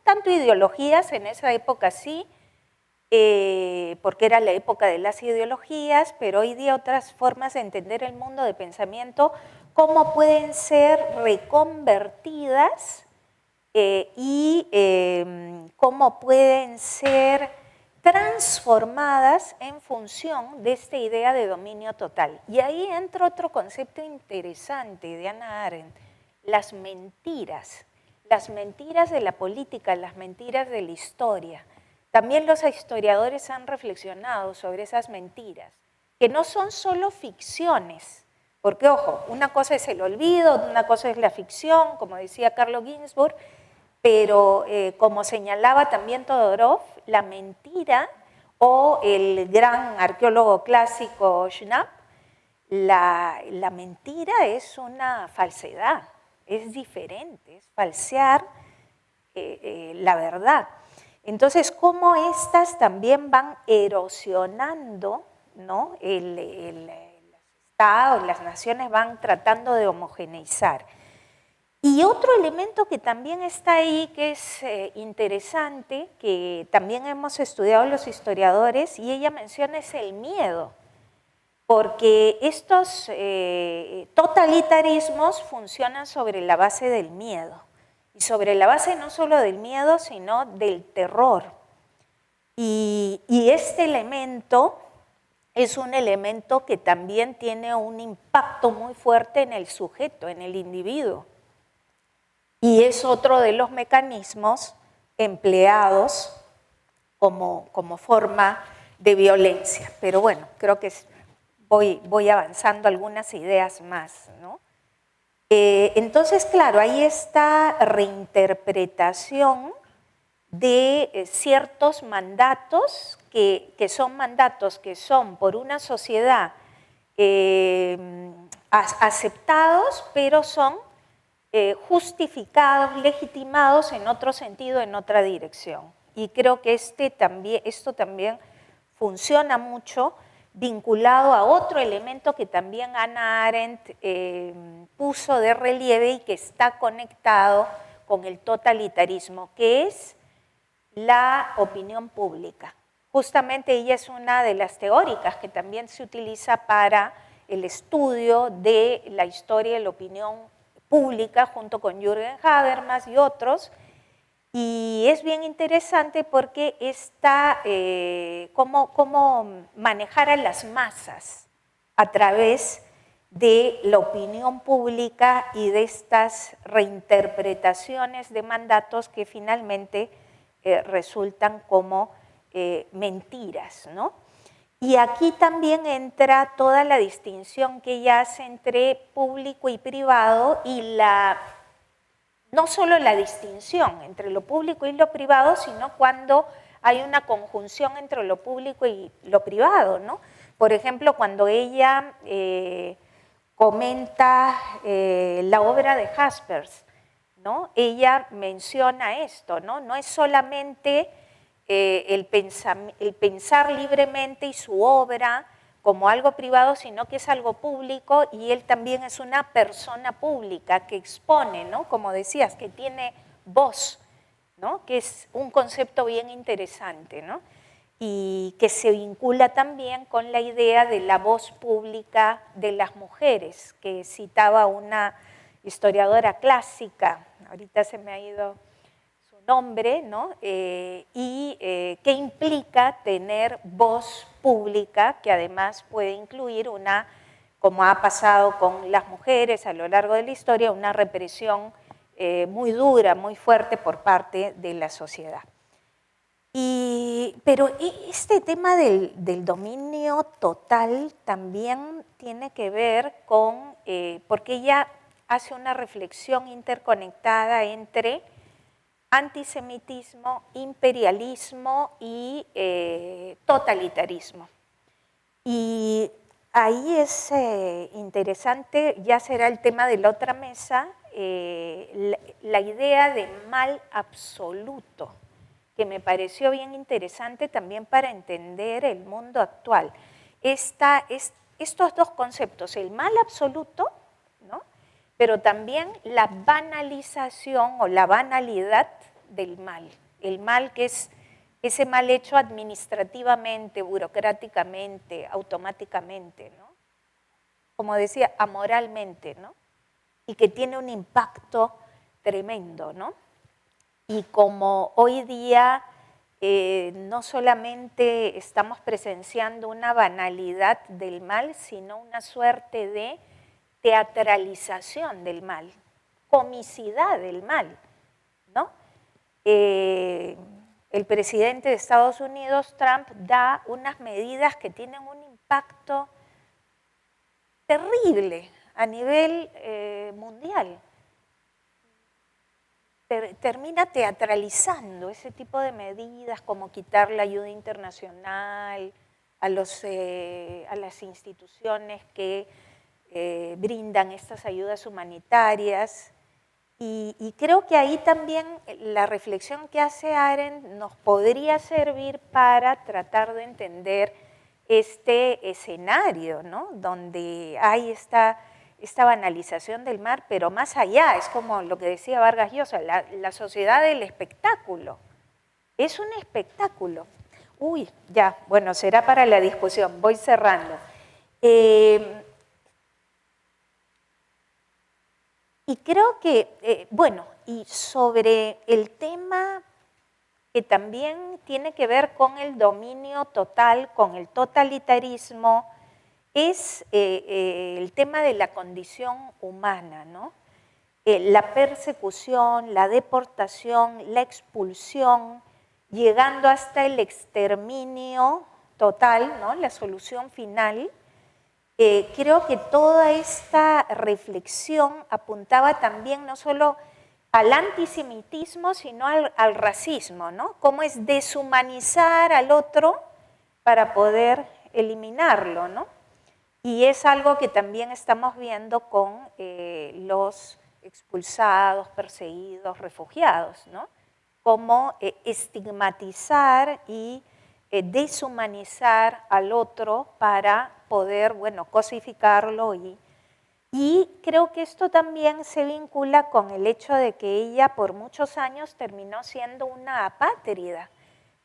tanto ideologías, en esa época sí, porque era la época de las ideologías, pero hoy día otras formas de entender el mundo, de pensamiento, cómo pueden ser reconvertidas y cómo pueden ser transformadas en función de esta idea de dominio total. Y ahí entra otro concepto interesante de Hannah Arendt, las mentiras de la política, las mentiras de la historia. También los historiadores han reflexionado sobre esas mentiras, que no son solo ficciones, porque ojo, una cosa es el olvido, una cosa es la ficción, como decía Carlo Ginzburg, pero como señalaba también Todorov, la mentira, o el gran arqueólogo clásico Schnapp, la mentira es una falsedad, es diferente, es falsear la verdad. Entonces, cómo estas también van erosionando, ¿no? Los estados, las naciones van tratando de homogeneizar. Y otro elemento que también está ahí, que es interesante, que también hemos estudiado los historiadores, y ella menciona, es el miedo, porque estos totalitarismos funcionan sobre la base del miedo, y sobre la base no solo del miedo, sino del terror. Y este elemento es un elemento que también tiene un impacto muy fuerte en el sujeto, en el individuo. Y es otro de los mecanismos empleados como forma de violencia. Pero bueno, creo que voy avanzando algunas ideas más, ¿no? Entonces, claro, hay esta reinterpretación de ciertos mandatos que son por una sociedad aceptados, pero son justificados, legitimados en otro sentido, en otra dirección. Y creo que esto también funciona mucho vinculado a otro elemento que también Hannah Arendt puso de relieve y que está conectado con el totalitarismo, que es la opinión pública. Justamente ella es una de las teóricas que también se utiliza para el estudio de la historia de la opinión pública, junto con Jürgen Habermas y otros, y es bien interesante porque está cómo manejar a las masas a través de la opinión pública y de estas reinterpretaciones de mandatos que finalmente resultan como mentiras, ¿no? Y aquí también entra toda la distinción que ella hace entre público y privado y no solo la distinción entre lo público y lo privado, sino cuando hay una conjunción entre lo público y lo privado, ¿no? Por ejemplo, cuando ella comenta la obra de Jaspers, ¿no? Ella menciona esto, ¿no? No es solamente el pensar libremente y su obra como algo privado, sino que es algo público, y él también es una persona pública que expone, ¿no? Como decías, que tiene voz, ¿no? Que es un concepto bien interesante, ¿no? Y que se vincula también con la idea de la voz pública de las mujeres, que citaba una historiadora clásica, ahorita se me ha ido su nombre, ¿no? Que implica tener voz pública, que además puede incluir como ha pasado con las mujeres a lo largo de la historia, una represión muy dura, muy fuerte por parte de la sociedad. Pero este tema del dominio total también tiene que ver con, porque ella hace una reflexión interconectada entre antisemitismo, imperialismo y totalitarismo. Y ahí es interesante, ya será el tema de la otra mesa, la idea de mal absoluto. que me pareció bien interesante también para entender el mundo actual. Estos dos conceptos, el mal absoluto, ¿no? Pero también la banalización o la banalidad del mal. El mal que es ese mal hecho administrativamente, burocráticamente, automáticamente, ¿no? Como decía, amoralmente, ¿no? Y que tiene un impacto tremendo, ¿no? Y como hoy día no solamente estamos presenciando una banalidad del mal, sino una suerte de teatralización del mal, comicidad del mal, ¿no? El presidente de Estados Unidos, Trump, da unas medidas que tienen un impacto terrible a nivel mundial. Termina teatralizando ese tipo de medidas, como quitar la ayuda internacional a las instituciones que brindan estas ayudas humanitarias. Y creo que ahí también la reflexión que hace Arendt nos podría servir para tratar de entender este escenario, ¿no? Donde hay esta banalización del mal, pero más allá, es como lo que decía Vargas Llosa, la sociedad del espectáculo. Es un espectáculo. Uy, ya, bueno, será para la discusión, voy cerrando. Y creo que, bueno, y sobre el tema que también tiene que ver con el dominio total, con el totalitarismo, es el tema de la condición humana, ¿no? La persecución, la deportación, la expulsión, llegando hasta el exterminio total, ¿no? La solución final. Creo que toda esta reflexión apuntaba también no solo al antisemitismo, sino al racismo, ¿no? Cómo es deshumanizar al otro para poder eliminarlo, ¿no? Y es algo que también estamos viendo con los expulsados, perseguidos, refugiados, ¿no? Cómo estigmatizar y deshumanizar al otro para poder, bueno, cosificarlo. Y creo que esto también se vincula con el hecho de que ella por muchos años terminó siendo una apátrida,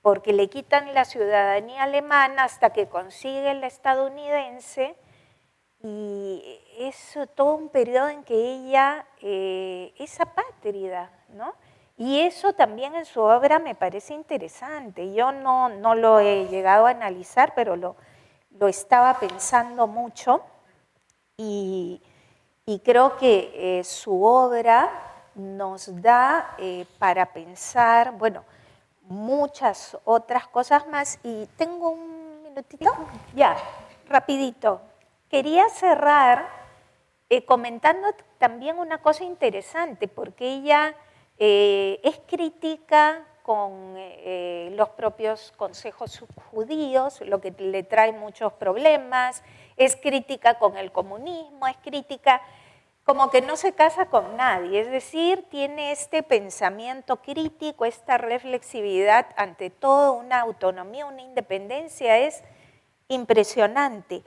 porque le quitan la ciudadanía alemana hasta que consigue la estadounidense, y es todo un periodo en que ella es apátrida, ¿no? Y eso también en su obra me parece interesante. Yo no lo he llegado a analizar, pero lo estaba pensando mucho, y creo que su obra nos da para pensar, bueno, muchas otras cosas más. Y tengo un minutito, ya, rapidito. Quería cerrar comentando también una cosa interesante, porque ella es crítica con los propios consejos judíos, lo que le trae muchos problemas, es crítica con el comunismo, es crítica como que no se casa con nadie, es decir, tiene este pensamiento crítico, esta reflexividad ante todo, una autonomía, una independencia, es impresionante.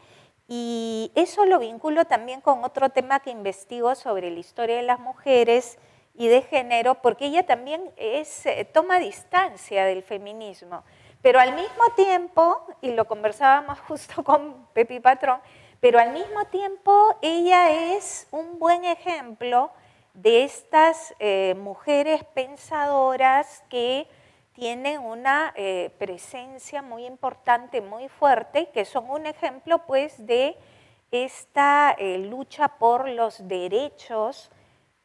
Y eso lo vinculo también con otro tema que investigo sobre la historia de las mujeres y de género, porque ella también toma distancia del feminismo, pero al mismo tiempo, y lo conversábamos justo con Pepi Patrón, pero al mismo tiempo ella es un buen ejemplo de estas mujeres pensadoras que tienen una presencia muy importante, muy fuerte, que son un ejemplo pues de esta lucha por los derechos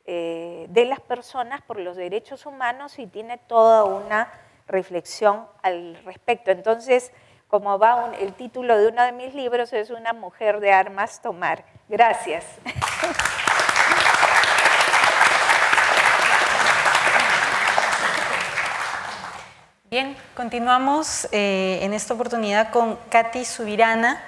de las personas, por los derechos humanos, y tiene toda una reflexión al respecto. Entonces, como va el título de uno de mis libros, es Una mujer de armas tomar. Gracias. Bien, continuamos en esta oportunidad con Katy Subirana.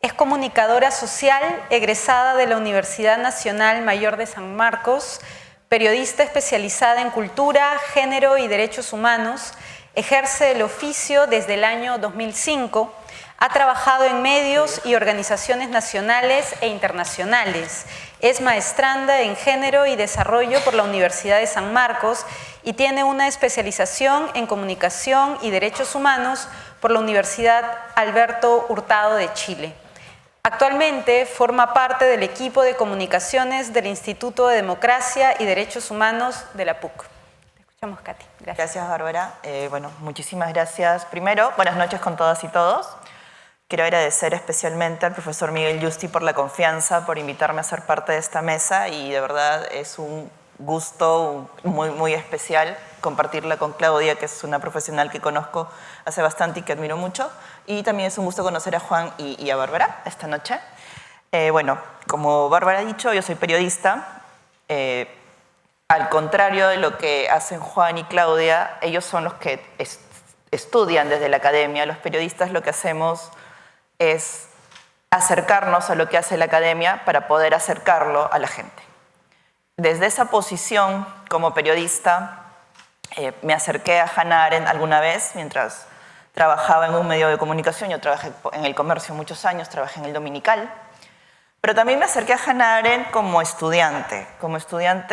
Es comunicadora social, egresada de la Universidad Nacional Mayor de San Marcos, periodista especializada en cultura, género y derechos humanos. Ejerce el oficio desde el año 2005. Ha trabajado en medios y organizaciones nacionales e internacionales. Es maestranda en Género y Desarrollo por la Universidad de San Marcos y tiene una especialización en Comunicación y Derechos Humanos por la Universidad Alberto Hurtado de Chile. Actualmente forma parte del equipo de comunicaciones del Instituto de Democracia y Derechos Humanos de la PUC. Te escuchamos, Katy. Gracias. Gracias, Bárbara. Bueno, muchísimas gracias. Primero, buenas noches con todas y todos. Quiero agradecer especialmente al profesor Miguel Yusti por la confianza, por invitarme a ser parte de esta mesa y de verdad es un gusto muy especial compartirla con Claudia, que es una profesional que conozco hace bastante y que admiro mucho. Y también es un gusto conocer a Juan y a Bárbara esta noche. Bueno, como Bárbara ha dicho, yo soy periodista. Al contrario de lo que hacen Juan y Claudia, ellos son los que estudian desde la academia. Los periodistas lo que hacemos es acercarnos a lo que hace la academia para poder acercarlo a la gente. Desde esa posición como periodista me acerqué a Hannah Arendt alguna vez mientras trabajaba en un medio de comunicación. Yo trabajé en el comercio muchos años, trabajé en el Dominical, pero también me acerqué a Hannah Arendt como estudiante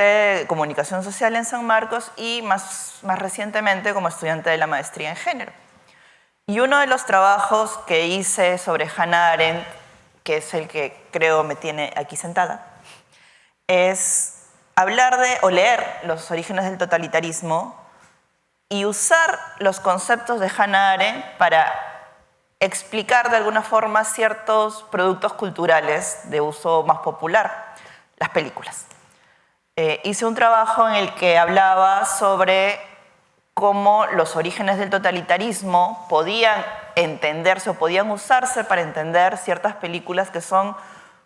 de comunicación social en San Marcos y más recientemente como estudiante de la maestría en género. Y uno de los trabajos que hice sobre Hannah Arendt, que es el que creo me tiene aquí sentada, es hablar de o leer los orígenes del totalitarismo y usar los conceptos de Hannah Arendt para explicar de alguna forma ciertos productos culturales de uso más popular, las películas. Hice un trabajo en el que hablaba sobre cómo los orígenes del totalitarismo podían entenderse o podían usarse para entender ciertas películas que son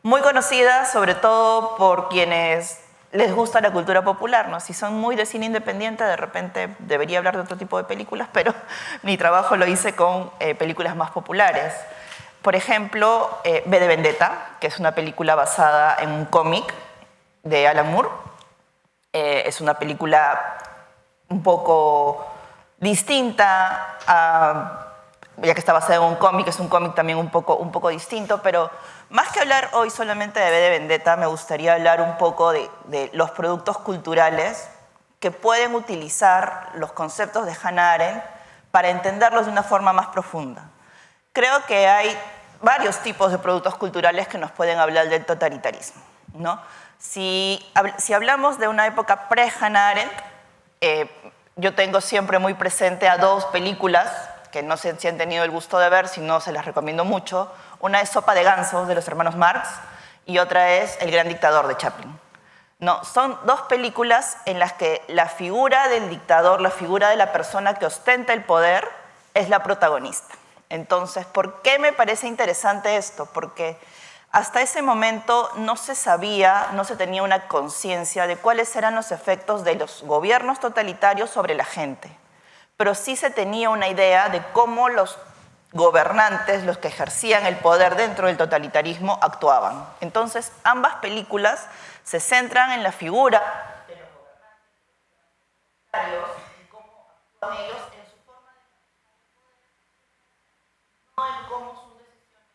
muy conocidas, sobre todo por quienes les gusta la cultura popular, ¿no? Si son muy de cine independiente, de repente debería hablar de otro tipo de películas, pero mi trabajo lo hice con películas más populares. Por ejemplo, V de Vendetta, que es una película basada en un cómic de Alan Moore. Es una película un poco distinta, ya que está basada en un cómic, es un cómic también un poco distinto, pero más que hablar hoy solamente de V de Vendetta, me gustaría hablar un poco de los productos culturales que pueden utilizar los conceptos de Hannah Arendt para entenderlos de una forma más profunda. Creo que hay varios tipos de productos culturales que nos pueden hablar del totalitarismo, ¿no? Si hablamos de una época pre-Hannah Arendt, yo tengo siempre muy presente a dos películas que no sé si han tenido el gusto de ver, si no se las recomiendo mucho. Una es Sopa de gansos, de los hermanos Marx, y otra es El gran dictador, de Chaplin. No, son dos películas en las que la figura del dictador, la figura de la persona que ostenta el poder, es la protagonista. Entonces, ¿por qué me parece interesante esto? Porque hasta ese momento no se sabía, no se tenía una conciencia de cuáles eran los efectos de los gobiernos totalitarios sobre la gente. Pero sí se tenía una idea de cómo los gobernantes, los que ejercían el poder dentro del totalitarismo, actuaban. Entonces, ambas películas se centran en la figura de los gobernantes y cómo actúan ellos en su forma de no en cómo sus decisiones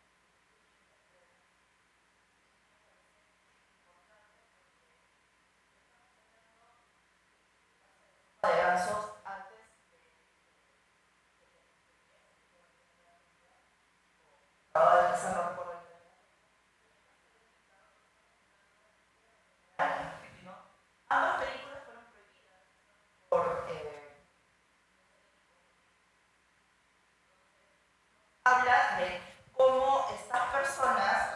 de gansos antes de esa no recuerdo ¿no? Ambas películas fueron prohibidas por habla de cómo estas personas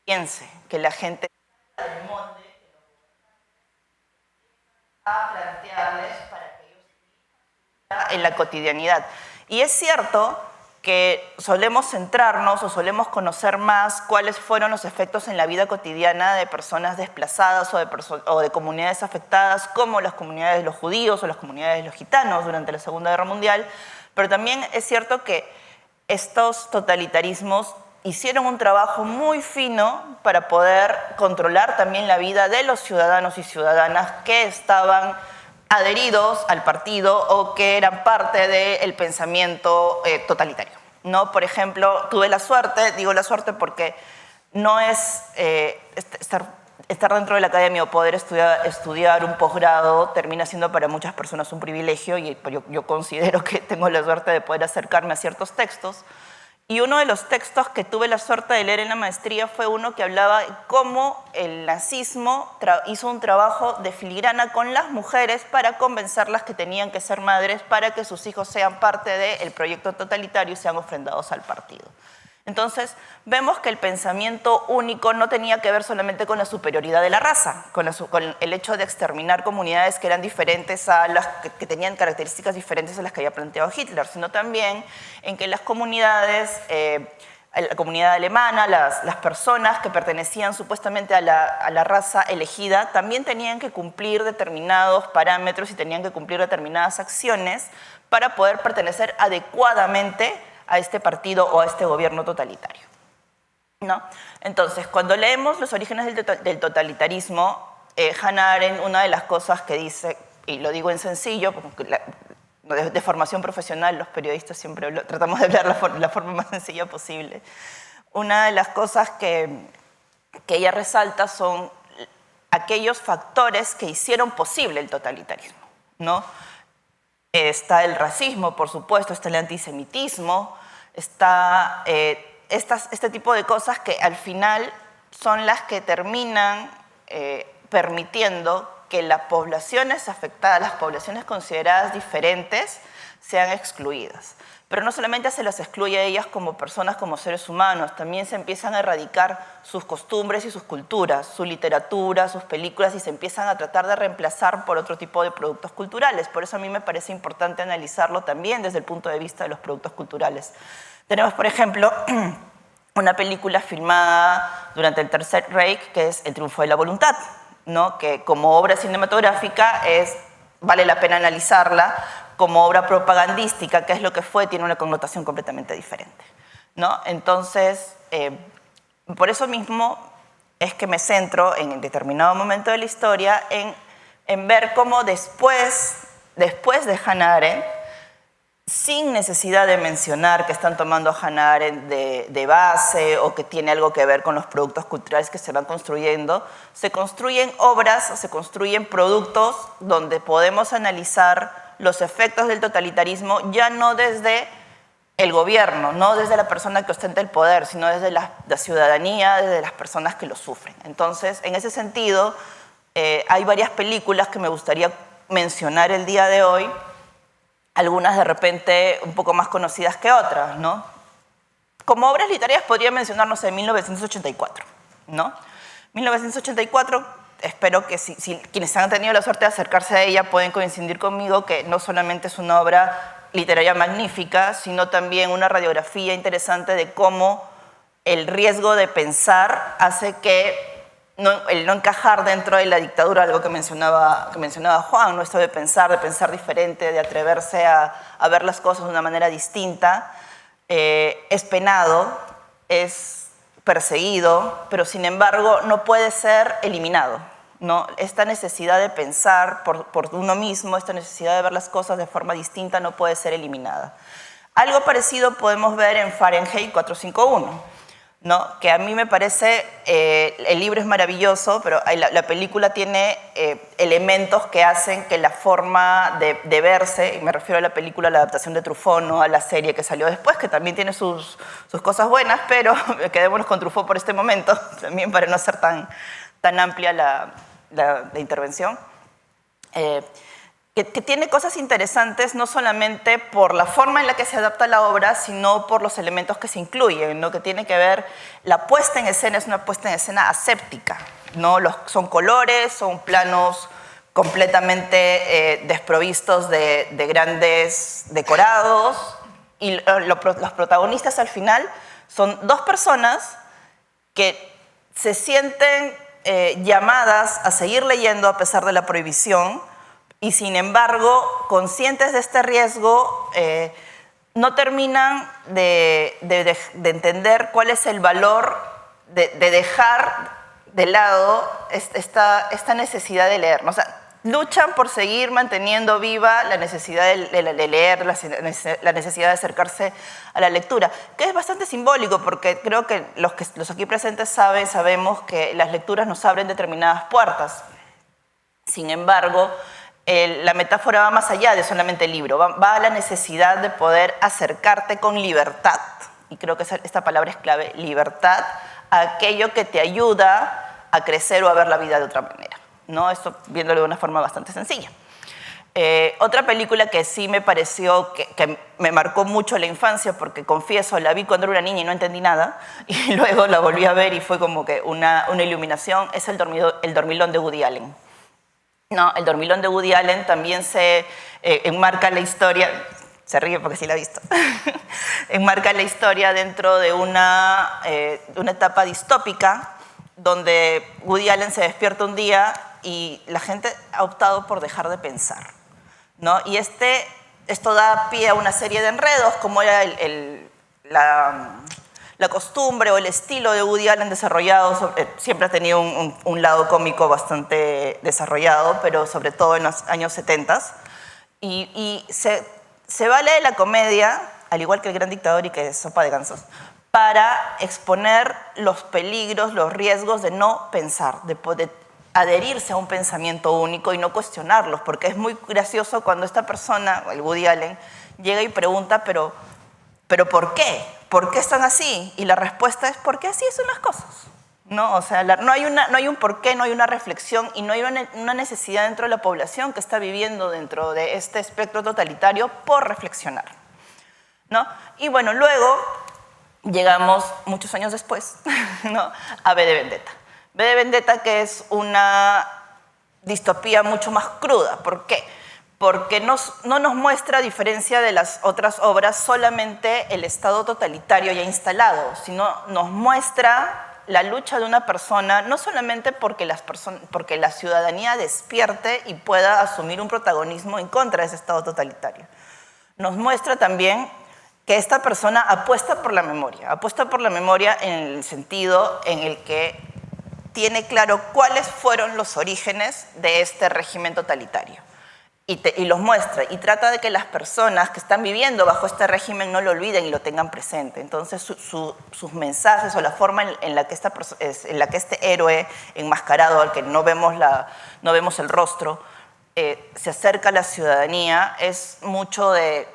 piense que la gente del monte a plantearles para que ellos en la cotidianidad. Y es cierto que solemos centrarnos o solemos conocer más cuáles fueron los efectos en la vida cotidiana de personas desplazadas o de comunidades afectadas, como las comunidades de los judíos o las comunidades de los gitanos durante la Segunda Guerra Mundial, pero también es cierto que estos totalitarismos hicieron un trabajo muy fino para poder controlar también la vida de los ciudadanos y ciudadanas que estaban adheridos al partido o que eran parte del pensamiento totalitario, ¿no? Por ejemplo, tuve la suerte, digo la suerte porque no es estar dentro de la academia o poder estudiar un posgrado termina siendo para muchas personas un privilegio y yo considero que tengo la suerte de poder acercarme a ciertos textos. Y uno de los textos que tuve la suerte de leer en la maestría fue uno que hablaba de cómo el nazismo hizo un trabajo de filigrana con las mujeres para convencerlas que tenían que ser madres para que sus hijos sean parte del proyecto totalitario y sean ofrendados al partido. Entonces, vemos que el pensamiento único no tenía que ver solamente con la superioridad de la raza, con el hecho de exterminar comunidades que eran diferentes a las que tenían características diferentes a las que había planteado Hitler, sino también en que las comunidades, la comunidad alemana, las personas que pertenecían supuestamente a la raza elegida, también tenían que cumplir determinados parámetros y tenían que cumplir determinadas acciones para poder pertenecer adecuadamente a este partido o a este gobierno totalitario, ¿no? Entonces, cuando leemos los orígenes del totalitarismo, Hannah Arendt, una de las cosas que dice, y lo digo en sencillo, porque de formación profesional los periodistas siempre tratamos de hablar la forma más sencilla posible, una de las cosas que ella resalta son aquellos factores que hicieron posible el totalitarismo, ¿no? Está el racismo, por supuesto, está el antisemitismo, está este tipo de cosas que al final son las que terminan permitiendo que las poblaciones afectadas, las poblaciones consideradas diferentes, sean excluidas. Pero no solamente se las excluye a ellas como personas, como seres humanos, también se empiezan a erradicar sus costumbres y sus culturas, su literatura, sus películas, y se empiezan a tratar de reemplazar por otro tipo de productos culturales. Por eso a mí me parece importante analizarlo también desde el punto de vista de los productos culturales. Tenemos, por ejemplo, una película filmada durante el Tercer Reich, que es El triunfo de la voluntad, ¿no? Que como obra cinematográfica vale la pena analizarla. Como obra propagandística, que es lo que fue, tiene una connotación completamente diferente, ¿no? Entonces, por eso mismo es que me centro en determinado momento de la historia en ver cómo después de Hannah Arendt, sin necesidad de mencionar que están tomando a Hannah Arendt de base o que tiene algo que ver con los productos culturales que se van construyendo, se construyen obras, se construyen productos donde podemos analizar los efectos del totalitarismo ya no desde el gobierno, no desde la persona que ostenta el poder, sino desde la ciudadanía, desde las personas que lo sufren. Entonces, en ese sentido, hay varias películas que me gustaría mencionar el día de hoy, algunas de repente un poco más conocidas que otras, ¿no? Como obras literarias podría mencionar, no sé, 1984, ¿no? 1984... Espero que si quienes han tenido la suerte de acercarse a ella pueden coincidir conmigo que no solamente es una obra literaria magnífica, sino también una radiografía interesante de cómo el riesgo de pensar hace que el no encajar dentro de la dictadura, algo que mencionaba Juan, ¿no? Esto de pensar diferente, de atreverse a ver las cosas de una manera distinta, es penado, es perseguido, pero sin embargo no puede ser eliminado, ¿no? Esta necesidad de pensar por uno mismo, esta necesidad de ver las cosas de forma distinta no puede ser eliminada. Algo parecido podemos ver en Fahrenheit 451, ¿no? Que a mí me parece, el libro es maravilloso, pero la película tiene elementos que hacen que la forma de verse, y me refiero a la película, la adaptación de Truffaut, no a la serie que salió después, que también tiene sus cosas buenas, pero quedémonos con Truffaut por este momento, también para no ser tan amplia la intervención. Que tiene cosas interesantes no solamente por la forma en la que se adapta la obra, sino por los elementos que se incluyen, ¿no? Que tiene que ver, la puesta en escena es una puesta en escena aséptica, ¿no? Son colores, son planos completamente desprovistos de grandes decorados Y los protagonistas al final son dos personas que se sienten llamadas a seguir leyendo a pesar de la prohibición y sin embargo, conscientes de este riesgo, no terminan de entender cuál es el valor de dejar de lado esta necesidad de leer, ¿no? O sea, luchan por seguir manteniendo viva la necesidad de leer, la necesidad de acercarse a la lectura, que es bastante simbólico porque creo que los aquí presentes sabemos que las lecturas nos abren determinadas puertas. Sin embargo, la metáfora va más allá de solamente el libro, va a la necesidad de poder acercarte con libertad, y creo que esta palabra es clave, libertad, a aquello que te ayuda a crecer o a ver la vida de otra manera, ¿no? Esto viéndolo de una forma bastante sencilla. Otra película que sí me pareció que me marcó mucho la infancia, porque confieso, la vi cuando era una niña y no entendí nada, y luego la volví a ver y fue como que una iluminación, es El Dormilón de Woody Allen. No, El Dormilón de Woody Allen también se enmarca la historia, se ríe porque sí la ha visto, enmarca la historia dentro de una etapa distópica donde Woody Allen se despierta un día y la gente ha optado por dejar de pensar, ¿no? Y esto da pie a una serie de enredos, como era la costumbre o el estilo de Woody Allen desarrollado. Siempre ha tenido un lado cómico bastante desarrollado, pero sobre todo en los años 70. Y se vale de la comedia, al igual que El Gran Dictador y que es Sopa de Gansos, para exponer los peligros, los riesgos de no pensar, de poder adherirse a un pensamiento único y no cuestionarlos, porque es muy gracioso cuando esta persona, el Woody Allen, llega y pregunta, pero ¿por qué? ¿Por qué están así? Y la respuesta es porque así son las cosas, ¿no? O sea, no hay un por qué, no hay una reflexión y no hay una necesidad dentro de la población que está viviendo dentro de este espectro totalitario por reflexionar, ¿no? Y bueno, luego llegamos, muchos años después, ¿no?, a V de Vendetta. V de Vendetta, que es una distopía mucho más cruda. ¿Por qué? Porque no nos muestra, a diferencia de las otras obras, solamente el estado totalitario ya instalado, sino nos muestra la lucha de una persona, no solamente porque la ciudadanía despierte y pueda asumir un protagonismo en contra de ese estado totalitario. Nos muestra también que esta persona apuesta por la memoria en el sentido en el que tiene claro cuáles fueron los orígenes de este régimen totalitario. Y los muestra, y trata de que las personas que están viviendo bajo este régimen no lo olviden y lo tengan presente. Entonces sus mensajes o la forma en la que este héroe enmascarado, al que no vemos el rostro, se acerca a la ciudadanía, es mucho de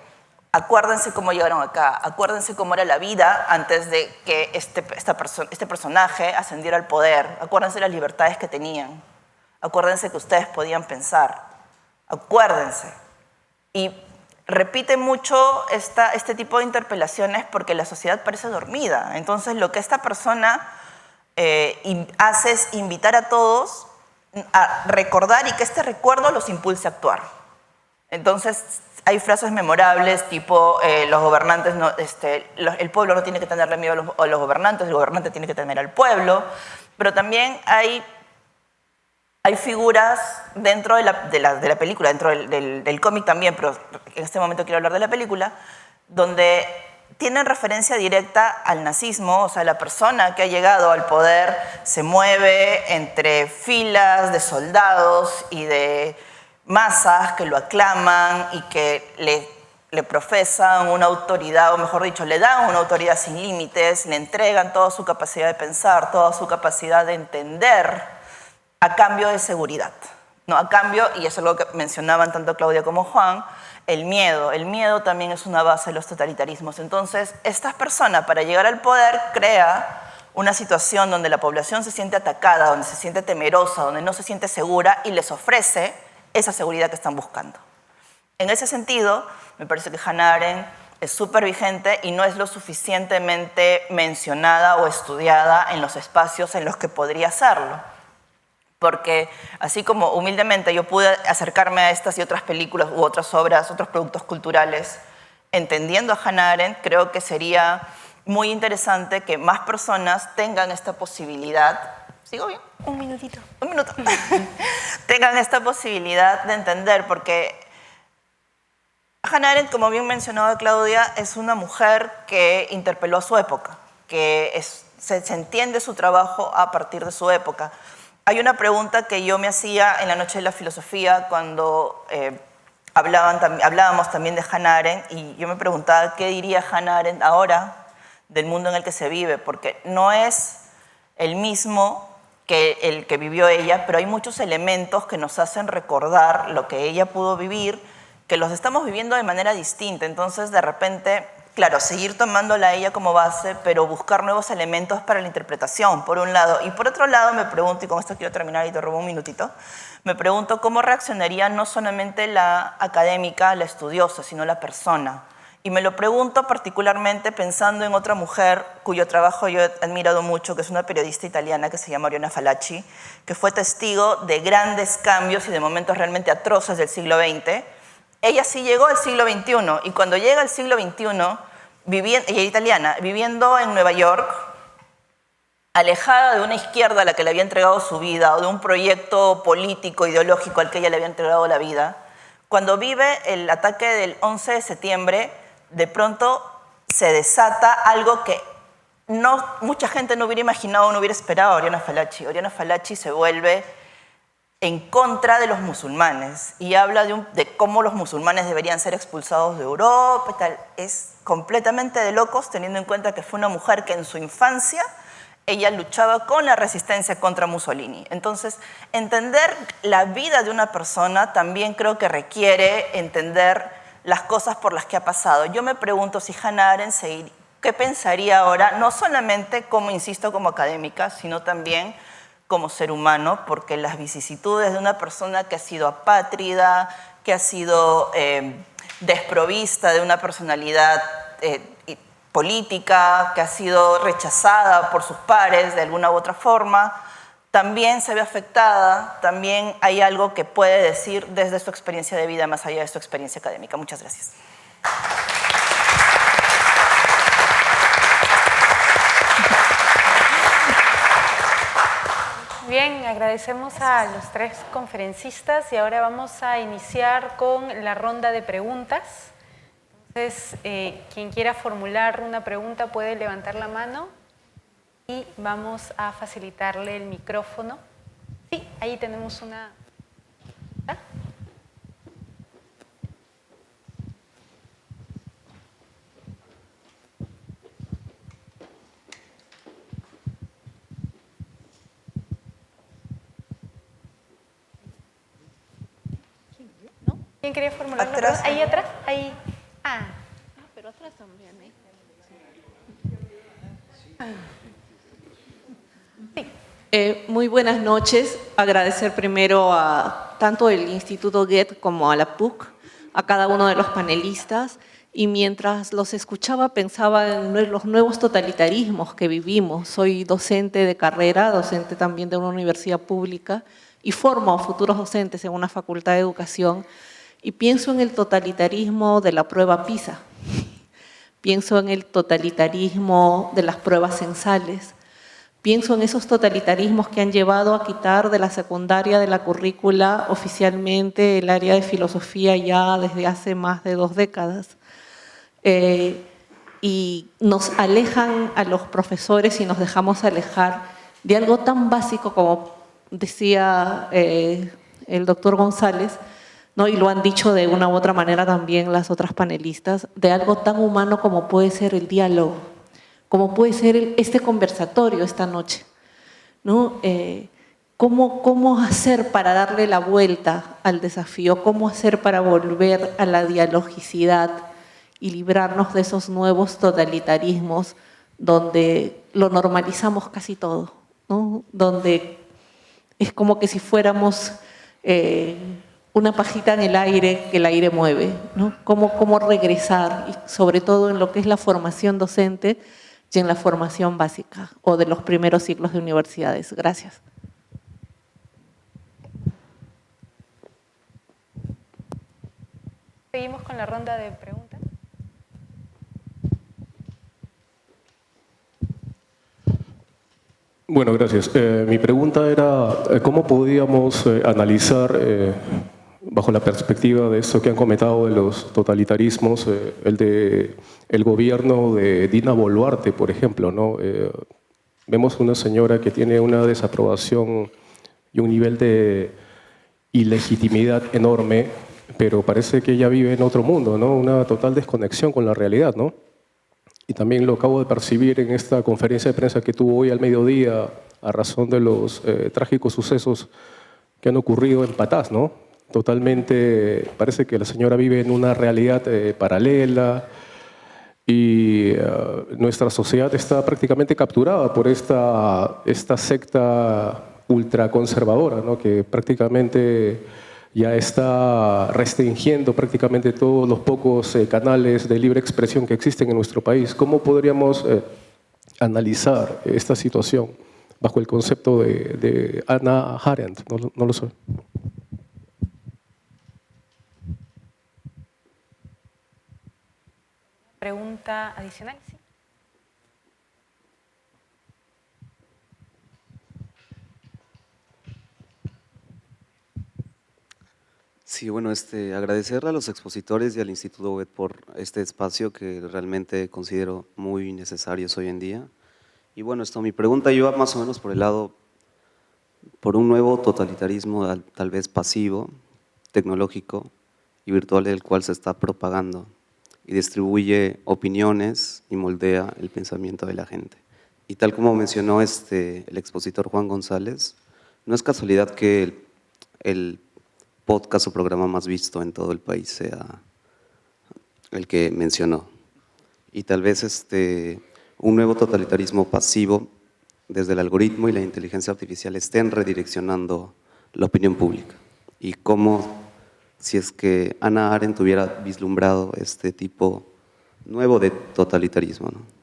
acuérdense cómo llegaron acá, acuérdense cómo era la vida antes de que este personaje ascendiera al poder, acuérdense las libertades que tenían, acuérdense que ustedes podían pensar. Acuérdense. Y repite mucho este tipo de interpelaciones porque la sociedad parece dormida. Entonces lo que esta persona hace es invitar a todos a recordar y que este recuerdo los impulse a actuar. Entonces hay frases memorables tipo los gobernantes, el pueblo no tiene que tenerle miedo a los gobernantes, el gobernante tiene que temer al pueblo, pero también hay figuras dentro de la película, dentro del cómic también, pero en este momento quiero hablar de la película, donde tienen referencia directa al nazismo. O sea, la persona que ha llegado al poder se mueve entre filas de soldados y de masas que lo aclaman y que le profesan una autoridad, o mejor dicho, le dan una autoridad sin límites, le entregan toda su capacidad de pensar, toda su capacidad de entender, a cambio de seguridad, ¿no? A cambio, y eso es lo que mencionaban tanto Claudia como Juan, el miedo. El miedo también es una base de los totalitarismos. Entonces, esta persona, para llegar al poder, crea una situación donde la población se siente atacada, donde se siente temerosa, donde no se siente segura y les ofrece esa seguridad que están buscando. En ese sentido, me parece que Hannah Arendt es súper vigente y no es lo suficientemente mencionada o estudiada en los espacios en los que podría hacerlo. Porque así como humildemente yo pude acercarme a estas y otras películas u otras obras, otros productos culturales, entendiendo a Hannah Arendt, creo que sería muy interesante que más personas tengan esta posibilidad. ¿Sigo bien? Un minutito. Un minuto. Tengan esta posibilidad de entender, porque Hannah Arendt, como bien mencionaba Claudia, es una mujer que interpeló a su época, que se entiende su trabajo a partir de su época. Hay una pregunta que yo me hacía en la Noche de la Filosofía cuando hablábamos también de Hannah Arendt, y yo me preguntaba qué diría Hannah Arendt ahora del mundo en el que se vive, porque no es el mismo que el que vivió ella, pero hay muchos elementos que nos hacen recordar lo que ella pudo vivir, que los estamos viviendo de manera distinta. Entonces, de repente, claro, seguir tomándola a ella como base, pero buscar nuevos elementos para la interpretación, por un lado. Y por otro lado, me pregunto, y con esto quiero terminar y te robo un minutito, me pregunto cómo reaccionaría no solamente la académica, la estudiosa, sino la persona. Y me lo pregunto particularmente pensando en otra mujer cuyo trabajo yo he admirado mucho, que es una periodista italiana que se llama Oriana Fallaci, que fue testigo de grandes cambios y de momentos realmente atroces del siglo XX. Ella sí llegó al siglo XXI, y cuando llega al siglo XXI, ella es italiana, viviendo en Nueva York, alejada de una izquierda a la que le había entregado su vida, o de un proyecto político, ideológico al que ella le había entregado la vida, cuando vive el ataque del 11 de septiembre, de pronto se desata algo que mucha gente no hubiera imaginado, no hubiera esperado a Oriana Fallaci. Oriana Fallaci se vuelve en contra de los musulmanes y habla de cómo los musulmanes deberían ser expulsados de Europa y tal. Es completamente de locos, teniendo en cuenta que fue una mujer que en su infancia ella luchaba con la resistencia contra Mussolini. Entonces, entender la vida de una persona también creo que requiere entender las cosas por las que ha pasado. Yo me pregunto si Hannah Arendt qué pensaría ahora, no solamente como, insisto, como académica, sino también como ser humano, porque las vicisitudes de una persona que ha sido apátrida, que ha sido desprovista de una personalidad política, que ha sido rechazada por sus pares de alguna u otra forma, también se ve afectada, también hay algo que puede decir desde su experiencia de vida más allá de su experiencia académica. Muchas gracias. Bien, agradecemos a los tres conferencistas y ahora vamos a iniciar con la ronda de preguntas. Entonces, quien quiera formular una pregunta puede levantar la mano y vamos a facilitarle el micrófono. Sí, ahí tenemos una. ¿Ah? ¿Quién quería formular la pregunta? Ahí atrás, ahí. Ah, pero atrás también, ¿eh? Sí. Muy buenas noches. Agradecer primero a tanto el Instituto Goethe como a la PUC, a cada uno de los panelistas. Y mientras los escuchaba pensaba en los nuevos totalitarismos que vivimos. Soy docente de carrera, docente también de una universidad pública y formo futuros docentes en una facultad de educación. Y pienso en el totalitarismo de la prueba PISA, pienso en el totalitarismo de las pruebas censales, pienso en esos totalitarismos que han llevado a quitar de la secundaria de la currícula oficialmente el área de filosofía ya desde hace más de 2 décadas. Y nos alejan a los profesores y nos dejamos alejar de algo tan básico como decía el doctor González, ¿no? Y lo han dicho de una u otra manera también las otras panelistas, de algo tan humano como puede ser el diálogo, como puede ser este conversatorio esta noche, ¿no? ¿Cómo hacer para darle la vuelta al desafío? ¿Cómo hacer para volver a la dialogicidad y librarnos de esos nuevos totalitarismos donde lo normalizamos casi todo, ¿no? Donde es como que si fuéramos una pajita en el aire que el aire mueve, ¿no? ¿Cómo regresar? Y sobre todo en lo que es la formación docente y en la formación básica o de los primeros ciclos de universidades. Gracias. Seguimos con la ronda de preguntas. Bueno, gracias. Mi pregunta era, ¿cómo podíamos analizar, bajo la perspectiva de esto que han comentado de los totalitarismos, el gobierno de Dina Boluarte, por ejemplo, ¿no? Vemos una señora que tiene una desaprobación y un nivel de ilegitimidad enorme, pero parece que ella vive en otro mundo, ¿no? Una total desconexión con la realidad, ¿no? Y también lo acabo de percibir en esta conferencia de prensa que tuvo hoy al mediodía a razón de los trágicos sucesos que han ocurrido en Patás, ¿no? Totalmente, parece que la señora vive en una realidad paralela y nuestra sociedad está prácticamente capturada por esta secta ultraconservadora, ¿no? Que prácticamente ya está restringiendo prácticamente todos los pocos canales de libre expresión que existen en nuestro país. ¿Cómo podríamos analizar esta situación bajo el concepto de Hannah Arendt? No lo sé. ¿Pregunta adicional? Sí. Sí, bueno, agradecerle a los expositores y al Instituto Goethe por este espacio que realmente considero muy necesario hoy en día. Y bueno, mi pregunta iba más o menos por el lado, por un nuevo totalitarismo tal vez pasivo, tecnológico y virtual, del cual se está propagando y distribuye opiniones y moldea el pensamiento de la gente. Y tal como mencionó el expositor Juan González, no es casualidad que el podcast o programa más visto en todo el país sea el que mencionó. Y tal vez un nuevo totalitarismo pasivo desde el algoritmo y la inteligencia artificial estén redireccionando la opinión pública. Y cómo, si es que Hannah Arendt hubiera vislumbrado este tipo nuevo de totalitarismo, ¿no?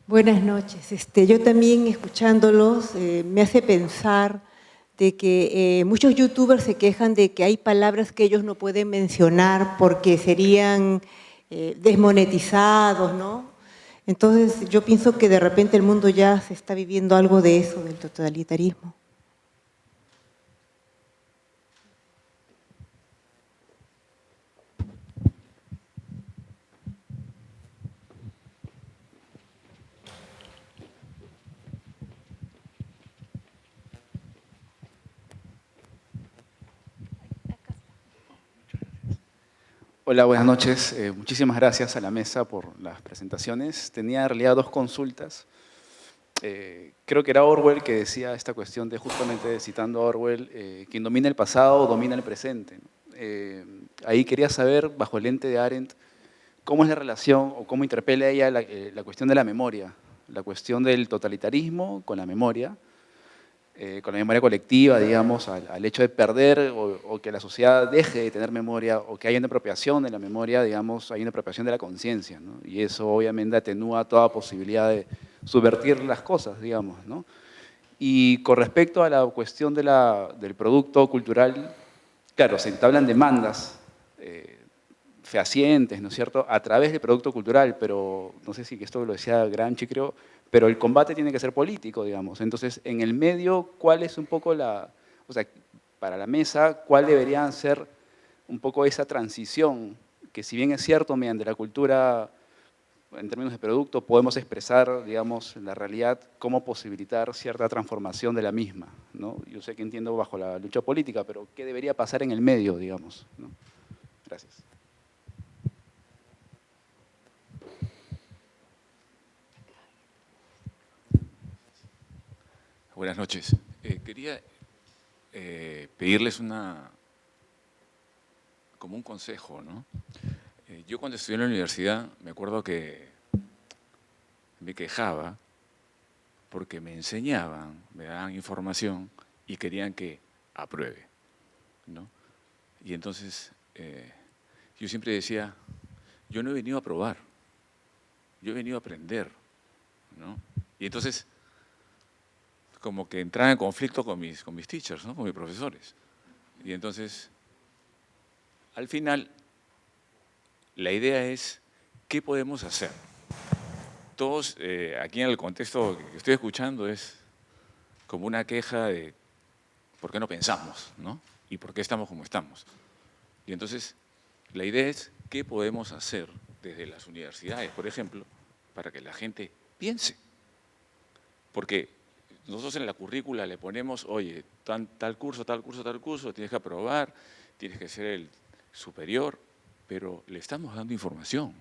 Buenas noches. Yo también escuchándolos me hace pensar de que muchos youtubers se quejan de que hay palabras que ellos no pueden mencionar porque serían desmonetizados, ¿no? Entonces yo pienso que de repente el mundo ya se está viviendo algo de eso, del totalitarismo. Hola, buenas noches. Muchísimas gracias a la mesa por las presentaciones. Tenía en realidad dos consultas. Creo que era Orwell que decía esta cuestión de, justamente citando a Orwell, quien domina el pasado domina el presente. Ahí quería saber, bajo el lente de Arendt, cómo es la relación o cómo interpela ella la cuestión de la memoria, la cuestión del totalitarismo con la memoria colectiva, digamos, al hecho de perder o que la sociedad deje de tener memoria o que haya una apropiación de la memoria, digamos, hay una apropiación de la conciencia, ¿no? Y eso obviamente atenúa toda posibilidad de subvertir las cosas, digamos, ¿no? Y con respecto a la cuestión del producto cultural, claro, se entablan demandas fehacientes, ¿no es cierto?, a través del producto cultural, pero no sé si esto lo decía Gramsci, creo, pero el combate tiene que ser político, digamos. Entonces, en el medio, ¿cuál es un poco o sea, para la mesa, cuál debería ser un poco esa transición? Que si bien es cierto, mediante la cultura, en términos de producto, podemos expresar, digamos, la realidad, cómo posibilitar cierta transformación de la misma, ¿no? Yo sé que entiendo bajo la lucha política, pero ¿qué debería pasar en el medio, digamos, ¿no? Gracias. Buenas noches. Quería pedirles como un consejo, ¿no? Yo cuando estudié en la universidad me acuerdo que me quejaba porque me enseñaban, me daban información y querían que apruebe, ¿no? Y entonces yo siempre decía, yo no he venido a probar, yo he venido a aprender, ¿no? Y entonces como que entraba en conflicto con mis teachers, ¿no? Con mis profesores. Y entonces al final, la idea es, ¿qué podemos hacer? Todos, aquí en el contexto que estoy escuchando, es como una queja de por qué no pensamos, ¿no? Y por qué estamos como estamos. Y entonces, la idea es, ¿qué podemos hacer desde las universidades, por ejemplo, para que la gente piense? Porque nosotros en la currícula le ponemos, oye, tal curso, tienes que aprobar, tienes que ser el superior, pero le estamos dando información,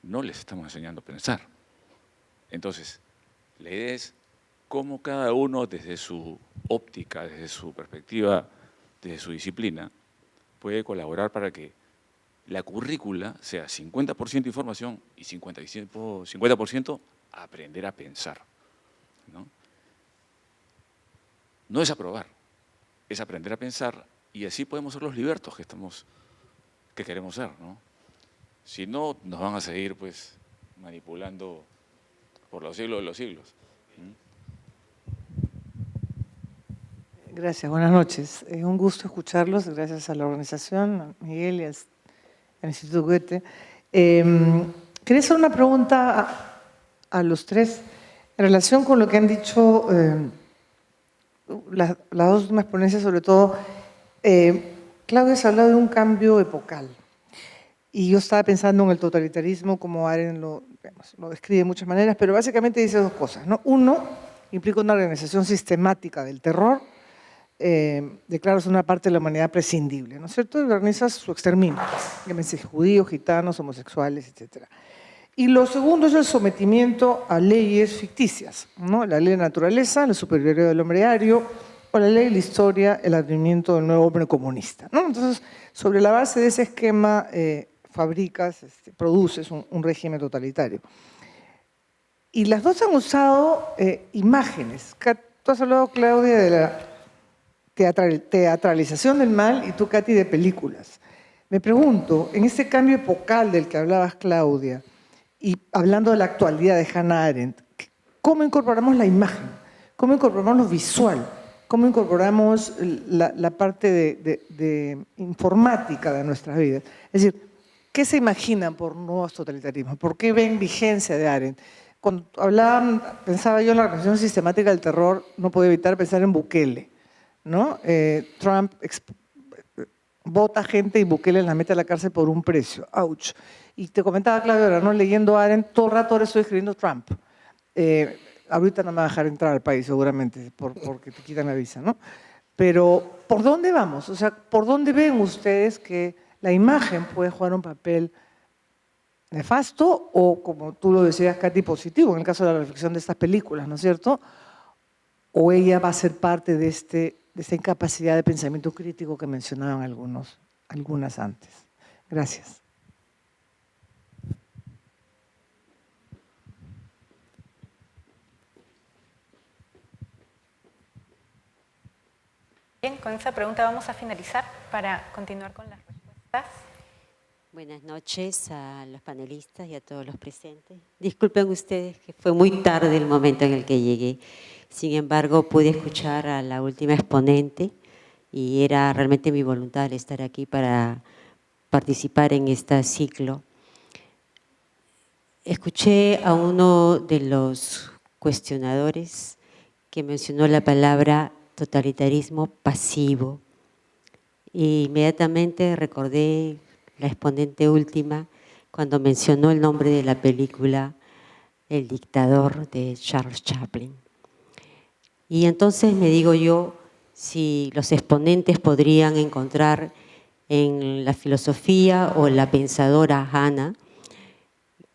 no les estamos enseñando a pensar. Entonces, la idea es cómo cada uno desde su óptica, desde su perspectiva, desde su disciplina, puede colaborar para que la currícula sea 50% información y 50% aprender a pensar, ¿no? No es aprobar, es aprender a pensar, y así podemos ser los libertos que queremos ser, ¿no? Si no, nos van a seguir pues manipulando por los siglos de los siglos. Gracias, buenas noches. Un gusto escucharlos, gracias a la organización, a Miguel y al Instituto Goethe. Quería hacer una pregunta a los tres en relación con lo que han dicho las dos últimas ponencias, sobre todo. Claudia se ha hablado de un cambio epocal. Y yo estaba pensando en el totalitarismo, como Arendt lo describe de muchas maneras, pero básicamente dice dos cosas, ¿no? Uno, implica una organización sistemática del terror, declaras una parte de la humanidad prescindible, ¿no es cierto? Y organizas su exterminio, llámense judíos, gitanos, homosexuales, etc. Y lo segundo es el sometimiento a leyes ficticias, ¿no? La ley de la naturaleza, la superioridad del hombre ario, o la ley de la historia, el advenimiento del nuevo hombre comunista, ¿no? Entonces, sobre la base de ese esquema, fabricas, produces un régimen totalitario. Y las dos han usado imágenes. Tú has hablado, Claudia, de la teatralización del mal y tú, Katy, de películas. Me pregunto, en este cambio epocal del que hablabas, Claudia, y hablando de la actualidad de Hannah Arendt, ¿cómo incorporamos la imagen? ¿Cómo incorporamos lo visual? ¿Cómo incorporamos la parte de informática de nuestras vidas? Es decir, ¿qué se imaginan por nuevos totalitarismos? ¿Por qué ven vigencia de Arendt? Cuando hablaban, pensaba yo en la organización sistemática del terror, no podía evitar pensar en Bukele, ¿no? Trump vota gente y Bukele la mete a la cárcel por un precio. ¡Auch! Y te comentaba, Claudia, ahora, ¿no? Leyendo Arendt, todo el rato ahora estoy escribiendo Trump. Ahorita no me va a dejar entrar al país, seguramente, porque te quitan la visa, ¿no? Pero, ¿por dónde vamos? O sea, ¿por dónde ven ustedes que la imagen puede jugar un papel nefasto o, como tú lo decías, Katy, positivo, en el caso de la reflexión de estas películas, ¿no es cierto? ¿O ella va a ser parte de esta incapacidad de pensamiento crítico que mencionaban algunas antes? Gracias. Bien, con esa pregunta vamos a finalizar para continuar con las respuestas. Buenas noches a los panelistas y a todos los presentes. Disculpen ustedes que fue muy tarde el momento en el que llegué. Sin embargo, pude escuchar a la última exponente y era realmente mi voluntad estar aquí para participar en este ciclo. Escuché a uno de los cuestionadores que mencionó la palabra totalitarismo pasivo. Y inmediatamente recordé la exponente última cuando mencionó el nombre de la película El dictador de Charles Chaplin. Y entonces me digo yo si los exponentes podrían encontrar en la filosofía o la pensadora Hannah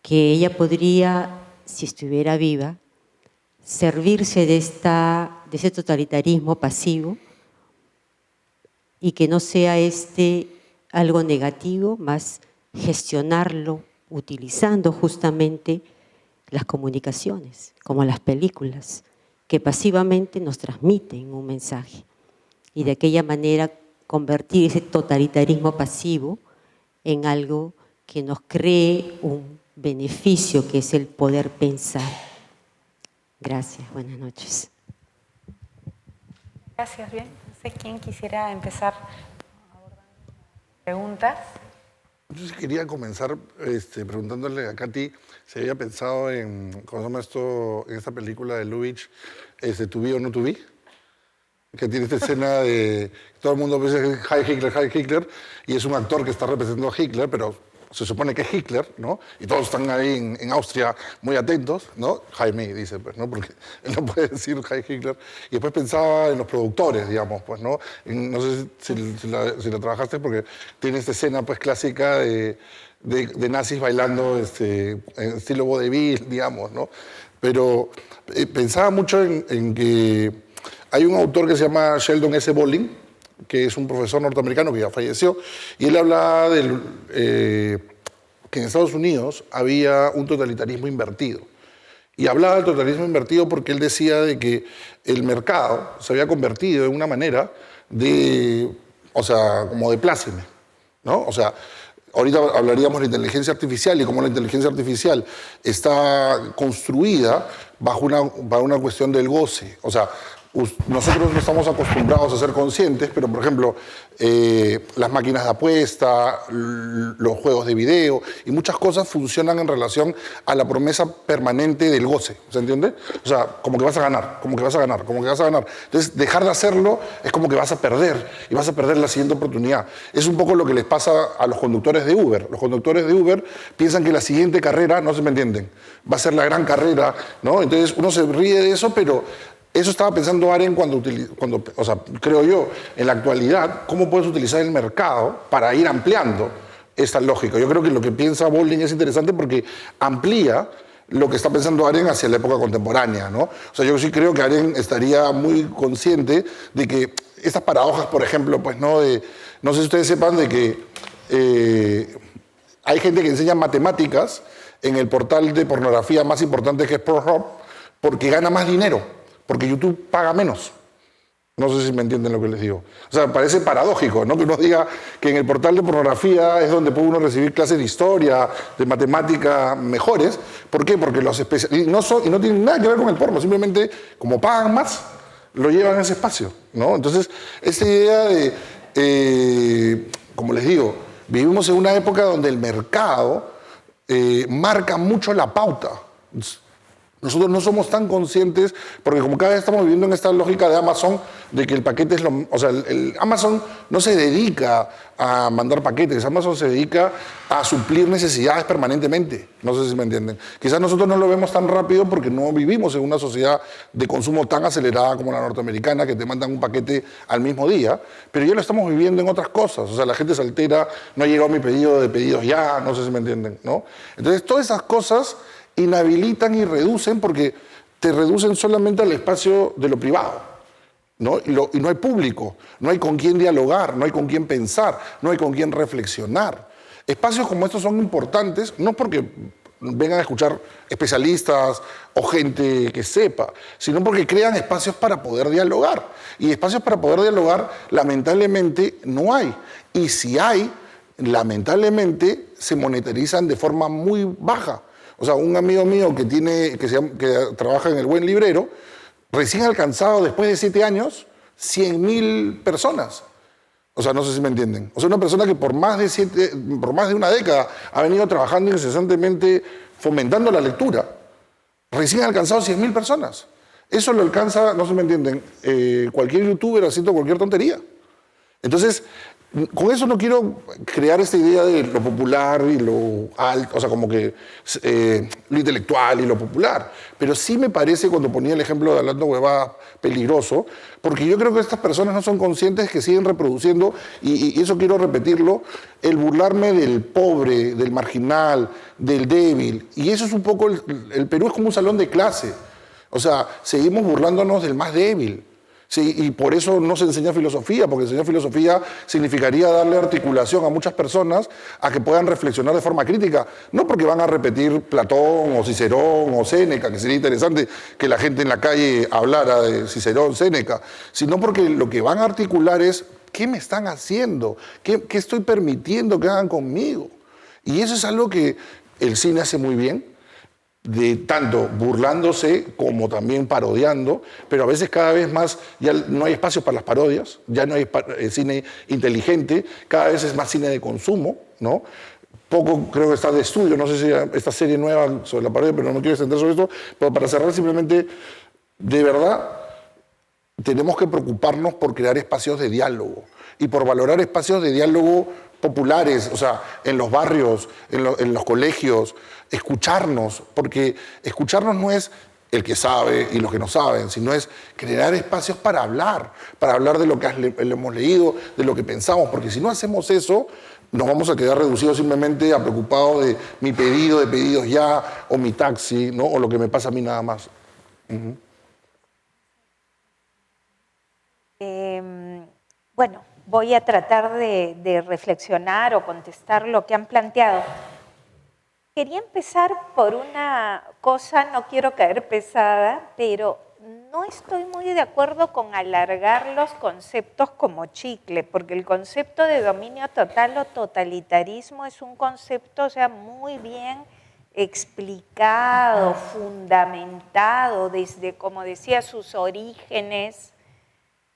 que ella podría, si estuviera viva, servirse de ese totalitarismo pasivo y que no sea algo negativo, más gestionarlo utilizando justamente las comunicaciones, como las películas, que pasivamente nos transmiten un mensaje y de aquella manera convertir ese totalitarismo pasivo en algo que nos cree un beneficio, que es el poder pensar. Gracias, buenas noches. Gracias, bien. No sé quién quisiera empezar abordando la ¿Preguntas? Yo sí quería comenzar preguntándole a Katy si había pensado en, ¿cómo se llama esto? En esta película de Lubitsch, To Be or Not to Be, que tiene esta escena de todo el mundo dice Heil Hitler, y es un actor que está representando a Hitler, pero se supone que es Hitler, ¿no? Y todos están ahí en Austria muy atentos, ¿no? Jaime dice, pues, ¿no? Porque él no puede decir Heil Hitler. Y después pensaba en los productores, digamos, pues, ¿no? No sé si la trabajaste, porque tiene esta escena, pues, clásica de nazis bailando en estilo vodevil, digamos, ¿no? Pero pensaba mucho en que hay un autor que se llama Sheldon S. Bowling, que es un profesor norteamericano que ya falleció, y él hablaba que en Estados Unidos había un totalitarismo invertido. Y hablaba del totalitarismo invertido porque él decía de que el mercado se había convertido en una manera como de pláceme, ¿no? O sea, ahorita hablaríamos de inteligencia artificial y cómo la inteligencia artificial está construida bajo una cuestión del goce. O sea, nosotros no estamos acostumbrados a ser conscientes, pero por ejemplo, las máquinas de apuesta, los juegos de video y muchas cosas funcionan en relación a la promesa permanente del goce, ¿se entiende? O sea, como que vas a ganar, como que vas a ganar, como que vas a ganar. Entonces, dejar de hacerlo es como que vas a perder y vas a perder la siguiente oportunidad. Es un poco lo que les pasa a los conductores de Uber. Los conductores de Uber piensan que la siguiente carrera, no se me entienden, va a ser la gran carrera, ¿no? Entonces, uno se ríe de eso, pero eso estaba pensando Arendt cuando, o sea, creo yo, en la actualidad, cómo puedes utilizar el mercado para ir ampliando esta lógica. Yo creo que lo que piensa Bowling es interesante porque amplía lo que está pensando Arendt hacia la época contemporánea, ¿no? O sea, yo sí creo que Arendt estaría muy consciente de que estas paradojas, por ejemplo, pues, ¿no? No sé si ustedes sepan de que hay gente que enseña matemáticas en el portal de pornografía más importante que es Pornhub porque gana más dinero. Porque YouTube paga menos. No sé si me entienden lo que les digo. O sea, parece paradójico, ¿no? Que uno diga que en el portal de pornografía es donde puede uno recibir clases de historia, de matemática mejores. ¿Por qué? Porque los especialistas, y no tienen nada que ver con el porno, simplemente como pagan más, lo llevan a ese espacio, ¿no? Entonces, esta idea de, como les digo, vivimos en una época donde el mercado marca mucho la pauta. Nosotros no somos tan conscientes, porque como cada vez estamos viviendo en esta lógica de Amazon, de que el paquete es lo... O sea, Amazon no se dedica a mandar paquetes, Amazon se dedica a suplir necesidades permanentemente. No sé si me entienden. Quizás nosotros no lo vemos tan rápido porque no vivimos en una sociedad de consumo tan acelerada como la norteamericana, que te mandan un paquete al mismo día, pero ya lo estamos viviendo en otras cosas. O sea, la gente se altera, no ha llegado mi pedido de pedidos ya, no sé si me entienden, ¿no? Entonces, todas esas cosas inhabilitan y reducen porque te reducen solamente al espacio de lo privado, ¿no? Y no hay público, no hay con quién dialogar, no hay con quién pensar, no hay con quién reflexionar. Espacios como estos son importantes, no porque vengan a escuchar especialistas o gente que sepa, sino porque crean espacios para poder dialogar. Y espacios para poder dialogar, lamentablemente, no hay. Y si hay, lamentablemente, se monetarizan de forma muy baja. O sea, un amigo mío que trabaja en El Buen Librero, recién alcanzado después de 7 años, 100.000 personas. O sea, no sé si me entienden. O sea, una persona que por más de una década ha venido trabajando incesantemente fomentando la lectura. Recién ha alcanzado 100.000 personas. Eso lo alcanza, no sé si me entienden, cualquier youtuber haciendo cualquier tontería. Entonces, con eso no quiero crear esta idea de lo popular y lo alto, o sea, como que lo intelectual y lo popular. Pero sí me parece, cuando ponía el ejemplo de hablando huevada, peligroso, porque yo creo que estas personas no son conscientes que siguen reproduciendo, y eso quiero repetirlo, el burlarme del pobre, del marginal, del débil. Y eso es un poco, el Perú es como un salón de clase. O sea, seguimos burlándonos del más débil. Sí, y por eso no se enseña filosofía, porque enseñar filosofía significaría darle articulación a muchas personas a que puedan reflexionar de forma crítica. No porque van a repetir Platón o Cicerón o Séneca, que sería interesante que la gente en la calle hablara de Cicerón, Séneca, sino porque lo que van a articular es ¿qué me están haciendo? ¿Qué estoy permitiendo que hagan conmigo? Y eso es algo que el cine hace muy bien. de tanto burlándose como también parodiando, pero a veces cada vez más ya no hay espacio para las parodias, ya no hay cine inteligente, cada vez es más cine de consumo, ¿no? Poco creo que está de estudio, no sé si esta serie nueva sobre la parodia, pero no quiero extender sobre esto, pero para cerrar simplemente, de verdad, tenemos que preocuparnos por crear espacios de diálogo y por valorar espacios de diálogo populares, o sea, en los barrios, en los colegios, escucharnos, porque escucharnos no es el que sabe y los que no saben, sino es crear espacios para hablar de lo que hemos leído, de lo que pensamos, porque si no hacemos eso, nos vamos a quedar reducidos simplemente a preocupados de mi pedido, de pedidos ya, o mi taxi, ¿no? O lo que me pasa a mí nada más. Bueno, voy a tratar de reflexionar o contestar lo que han planteado. Quería empezar por una cosa, no quiero caer pesada, pero no estoy muy de acuerdo con alargar los conceptos como chicle, porque el concepto de dominio total o totalitarismo es un concepto, o sea, muy bien explicado, fundamentado desde, como decía, sus orígenes,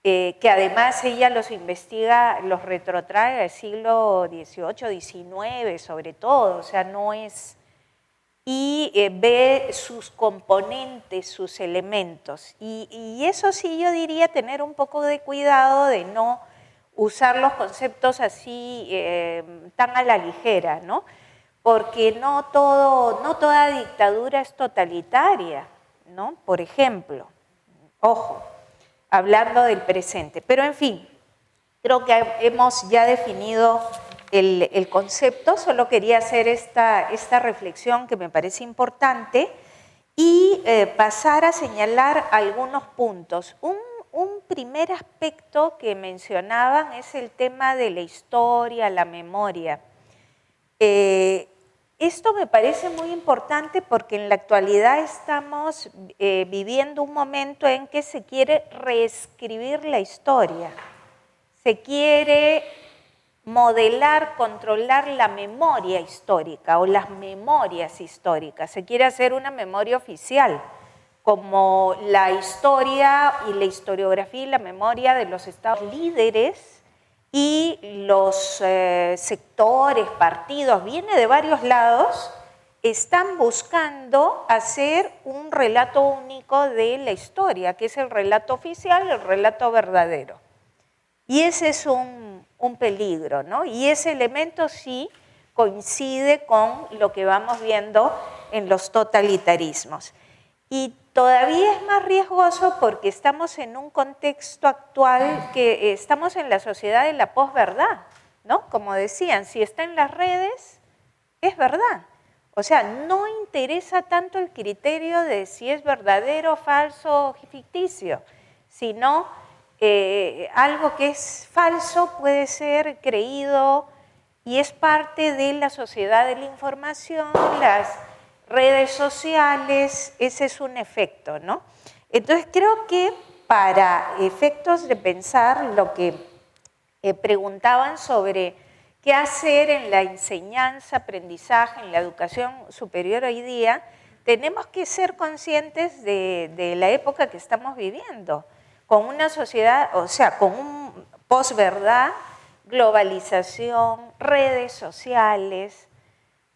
que además ella los investiga, los retrotrae al siglo XVIII, XIX sobre todo, o sea, no es... y ve sus componentes, sus elementos. Y eso sí yo diría tener un poco de cuidado de no usar los conceptos así tan a la ligera, ¿no? Porque no toda dictadura es totalitaria, ¿no? Por ejemplo, ojo, hablando del presente. Pero en fin, creo que hemos ya definido el concepto, solo quería hacer esta reflexión que me parece importante y pasar a señalar algunos puntos. Un primer aspecto que mencionaban es el tema de la historia, la memoria. Esto me parece muy importante porque en la actualidad estamos viviendo un momento en que se quiere reescribir la historia, se quiere modelar, controlar la memoria histórica o las memorias históricas. Se quiere hacer una memoria oficial, como la historia y la historiografía y la memoria de los estados líderes y los sectores, partidos, viene de varios lados, están buscando hacer un relato único de la historia, que es el relato oficial, el relato verdadero. Y ese es un peligro, ¿no? Y ese elemento sí coincide con lo que vamos viendo en los totalitarismos. Y todavía es más riesgoso porque estamos en un contexto actual que estamos en la sociedad de la posverdad, ¿no? Como decían, si está en las redes, es verdad. O sea, no interesa tanto el criterio de si es verdadero, falso o ficticio, sino algo que es falso puede ser creído y es parte de la sociedad de la información, las redes sociales, ese es un efecto, ¿no? Entonces creo que para efectos de pensar lo que preguntaban sobre qué hacer en la enseñanza, aprendizaje, en la educación superior hoy día, tenemos que ser conscientes de la época que estamos viviendo, con una sociedad, o sea, con un posverdad, globalización, redes sociales,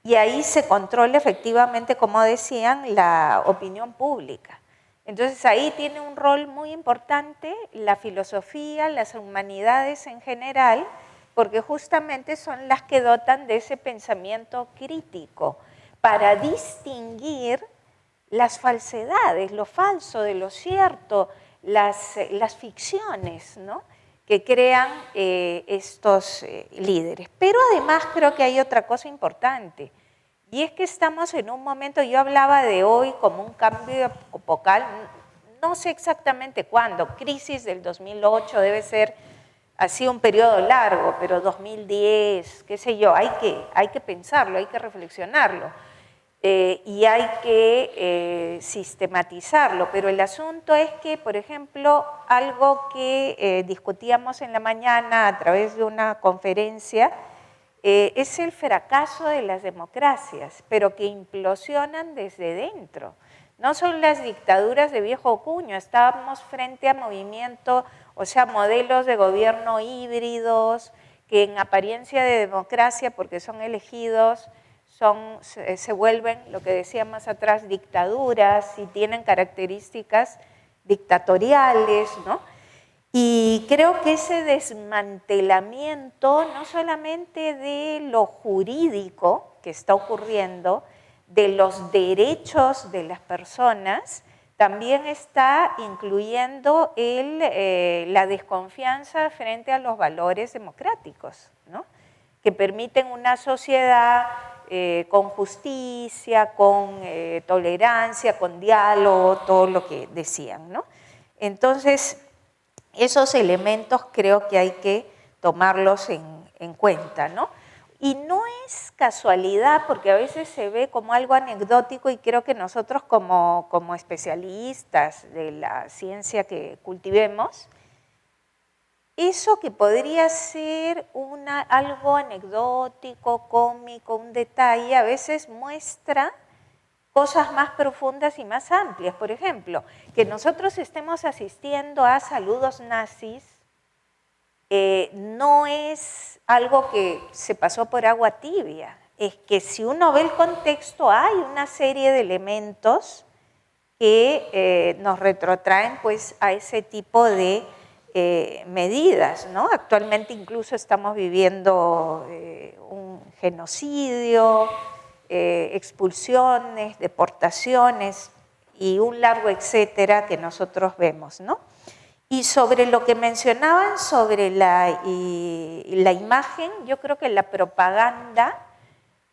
y ahí se controla efectivamente, como decían, la opinión pública. Entonces ahí tiene un rol muy importante la filosofía, las humanidades en general, porque justamente son las que dotan de ese pensamiento crítico para distinguir las falsedades, lo falso de lo cierto, las ficciones, ¿no?, que crean estos líderes. Pero además creo que hay otra cosa importante, y es que estamos en un momento, yo hablaba de hoy como un cambio epocal, no sé exactamente cuándo, crisis del 2008 debe ser así un periodo largo, pero 2010, qué sé yo, hay que pensarlo, hay que reflexionarlo. Y hay que sistematizarlo, pero el asunto es que, por ejemplo, algo que discutíamos en la mañana a través de una conferencia es el fracaso de las democracias, pero que implosionan desde dentro. No son las dictaduras de viejo cuño, estábamos frente a movimientos, o sea, modelos de gobierno híbridos, que en apariencia de democracia, porque son elegidos, se vuelven, lo que decía más atrás, dictaduras y tienen características dictatoriales, ¿no? Y creo que ese desmantelamiento, no solamente de lo jurídico que está ocurriendo, de los derechos de las personas, también está incluyendo la desconfianza frente a los valores democráticos, ¿no? Que permiten una sociedad con justicia, con tolerancia, con diálogo, todo lo que decían, ¿no? Entonces, esos elementos creo que hay que tomarlos en cuenta, ¿no? Y no es casualidad, porque a veces se ve como algo anecdótico y creo que nosotros como especialistas de la ciencia que cultivemos, eso que podría ser algo anecdótico, cómico, un detalle, a veces muestra cosas más profundas y más amplias. Por ejemplo, que nosotros estemos asistiendo a saludos nazis no es algo que se pasó por agua tibia. Es que si uno ve el contexto, hay una serie de elementos que nos retrotraen pues, a ese tipo de medidas, ¿no? Actualmente incluso estamos viviendo un genocidio, expulsiones, deportaciones y un largo etcétera que nosotros vemos, ¿no? Y sobre lo que mencionaban sobre la imagen, yo creo que la propaganda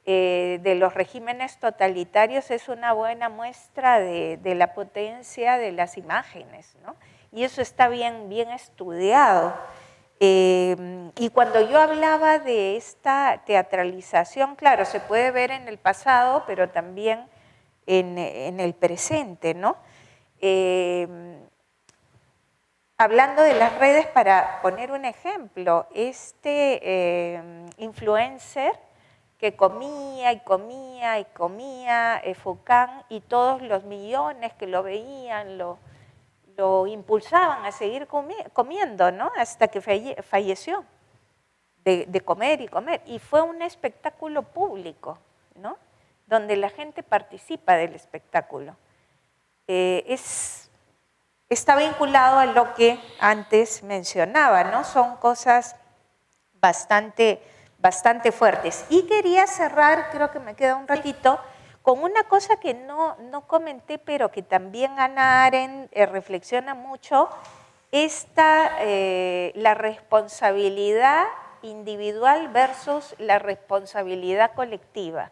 de los regímenes totalitarios es una buena muestra de la potencia de las imágenes, ¿no? Y eso está bien estudiado. Y cuando yo hablaba de esta teatralización, claro, se puede ver en el pasado, pero también en el presente, ¿no? Hablando de las redes, para poner un ejemplo, influencer que comía y comía y comía Foucault y todos los millones que lo veían, lo impulsaban a seguir comiendo, ¿no? Hasta que falleció de comer y comer. Y fue un espectáculo público, ¿no? Donde la gente participa del espectáculo. Está vinculado a lo que antes mencionaba, ¿no? Son cosas bastante fuertes. Y quería cerrar, creo que me queda un ratito, con una cosa que no comenté, pero que también Hannah Arendt reflexiona mucho, la responsabilidad individual versus la responsabilidad colectiva.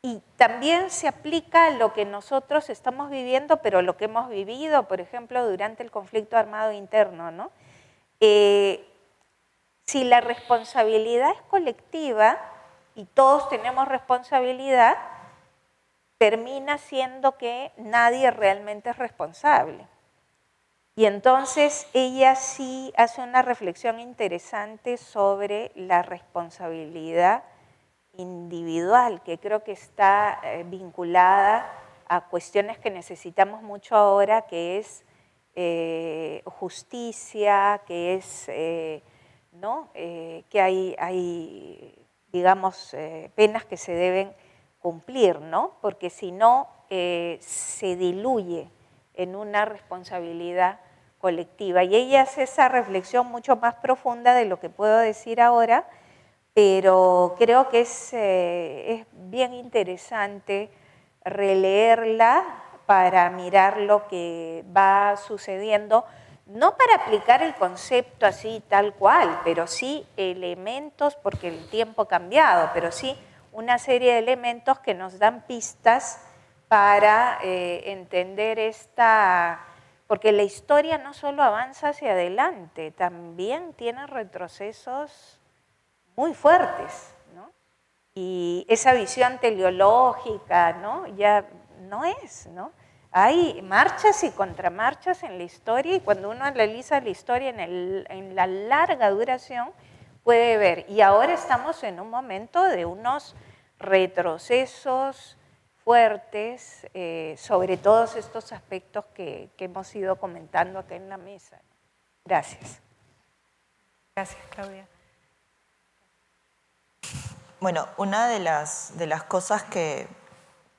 Y también se aplica a lo que nosotros estamos viviendo, pero lo que hemos vivido, por ejemplo, durante el conflicto armado interno, ¿no? Si la responsabilidad es colectiva, y todos tenemos responsabilidad, termina siendo que nadie realmente es responsable. Y entonces ella sí hace una reflexión interesante sobre la responsabilidad individual, que creo que está vinculada a cuestiones que necesitamos mucho ahora, que es justicia, que es, ¿no? Que hay digamos, penas que se deben cumplir, ¿no? Porque si no, se diluye en una responsabilidad colectiva. Y ella hace esa reflexión mucho más profunda de lo que puedo decir ahora, pero creo que es bien interesante releerla para mirar lo que va sucediendo, no para aplicar el concepto así tal cual, pero sí elementos, porque el tiempo ha cambiado, pero sí una serie de elementos que nos dan pistas para entender porque la historia no solo avanza hacia adelante, también tiene retrocesos muy fuertes, ¿no? Y esa visión teleológica, ¿no? Ya no es, ¿no? Hay marchas y contramarchas en la historia, y cuando uno analiza la historia en la larga duración, puede ver. Y ahora estamos en un momento de unos retrocesos fuertes sobre todos estos aspectos que hemos ido comentando acá en la mesa. Gracias. Gracias, Claudia. Bueno, una de las cosas que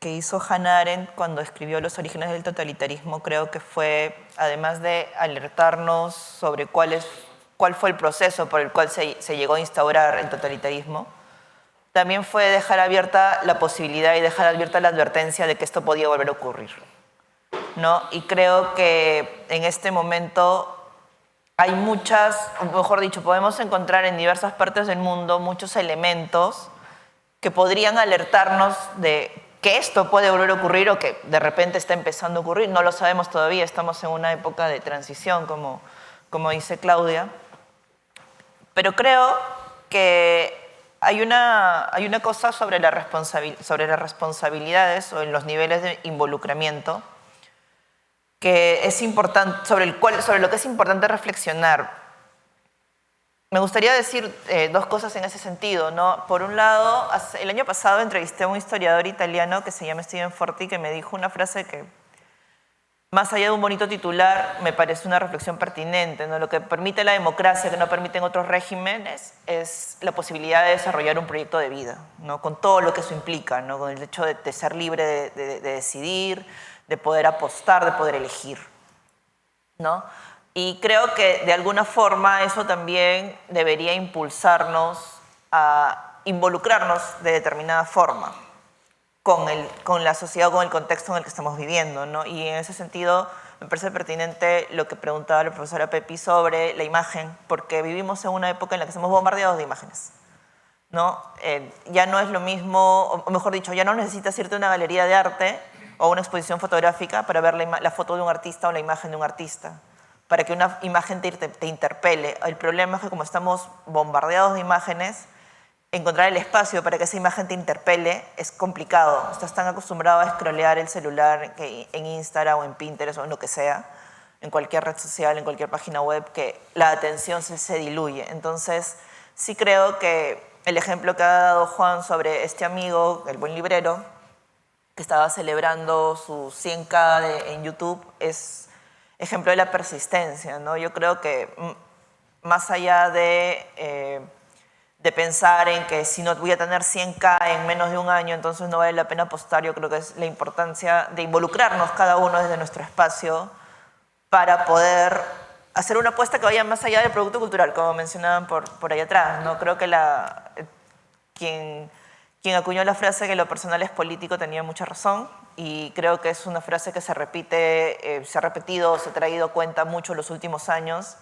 hizo Hannah Arendt cuando escribió Los orígenes del totalitarismo, creo que fue, además de alertarnos sobre cuál fue el proceso por el cual se llegó a instaurar el totalitarismo, también fue dejar abierta la posibilidad y dejar abierta la advertencia de que esto podía volver a ocurrir, ¿no? Y creo que en este momento hay muchas, o mejor dicho, podemos encontrar en diversas partes del mundo muchos elementos que podrían alertarnos de que esto puede volver a ocurrir o que de repente está empezando a ocurrir. No lo sabemos todavía, estamos en una época de transición, como dice Claudia. Pero creo que hay una cosa sobre las responsabilidades o en los niveles de involucramiento que es importante, sobre lo que es importante reflexionar. Me gustaría decir dos cosas en ese sentido, ¿no? Por un lado, el año pasado entrevisté a un historiador italiano que se llama Steven Forti, que me dijo una frase que, más allá de un bonito titular, me parece una reflexión pertinente, ¿no? Lo que permite la democracia, que no permiten otros regímenes, es la posibilidad de desarrollar un proyecto de vida, ¿no? Con todo lo que eso implica, ¿no? Con el hecho de ser libre de decidir, de poder apostar, de poder elegir, ¿no? Y creo que de alguna forma eso también debería impulsarnos a involucrarnos de determinada forma con la sociedad o con el contexto en el que estamos viviendo, ¿no? Y en ese sentido me parece pertinente lo que preguntaba la profesora Pepi sobre la imagen, porque vivimos en una época en la que somos bombardeados de imágenes, ¿no? Ya no es lo mismo, o mejor dicho, ya no necesitas irte a una galería de arte o una exposición fotográfica para ver la foto de un artista o la imagen de un artista, para que una imagen te interpele. El problema es que como estamos bombardeados de imágenes, encontrar el espacio para que esa imagen te interpele es complicado. Estás tan acostumbrado a scrollear el celular en Instagram o en Pinterest o en lo que sea, en cualquier red social, en cualquier página web, que la atención se diluye. Entonces, sí creo que el ejemplo que ha dado Juan sobre este amigo, el buen librero, que estaba celebrando su 100K en YouTube, es ejemplo de la persistencia, ¿no? Yo creo que más allá de pensar en que si no voy a tener 100K en menos de un año, entonces no vale la pena apostar, yo creo que es la importancia de involucrarnos cada uno desde nuestro espacio para poder hacer una apuesta que vaya más allá del producto cultural, como mencionaban por ahí atrás, ¿no? Creo que quien acuñó la frase que lo personal es político tenía mucha razón, y creo que es una frase que se repite, se ha repetido, se ha traído cuenta mucho en los últimos años,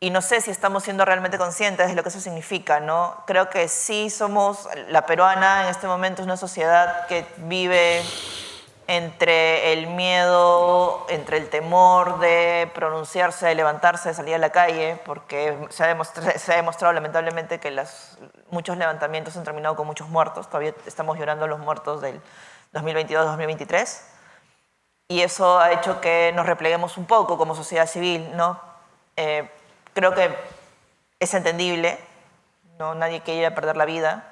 y no sé si estamos siendo realmente conscientes de lo que eso significa, ¿no? Creo que sí somos, la peruana en este momento es una sociedad que vive entre el miedo, entre el temor de pronunciarse, de levantarse, de salir a la calle, porque se ha demostrado lamentablemente que muchos levantamientos han terminado con muchos muertos. Todavía estamos llorando los muertos del 2022-2023. Y eso ha hecho que nos repleguemos un poco como sociedad civil, ¿no? Creo que es entendible, ¿no? Nadie quiere perder la vida,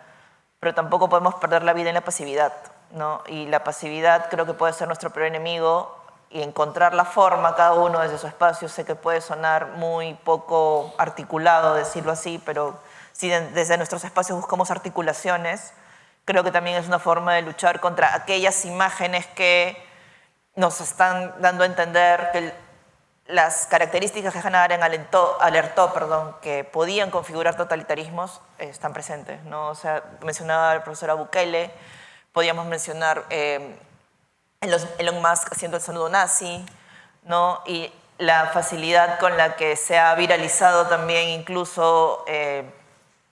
pero tampoco podemos perder la vida en la pasividad, ¿no? Y la pasividad creo que puede ser nuestro peor enemigo, y encontrar la forma cada uno desde su espacio. Sé que puede sonar muy poco articulado decirlo así, pero si desde nuestros espacios buscamos articulaciones, creo que también es una forma de luchar contra aquellas imágenes que nos están dando a entender que las características que Hannah Arendt alertó, que podían configurar totalitarismos, están presentes, ¿no? O sea, mencionaba la profesora Bukele, podíamos mencionar Elon Musk haciendo el saludo nazi, ¿no? Y la facilidad con la que se ha viralizado también, incluso,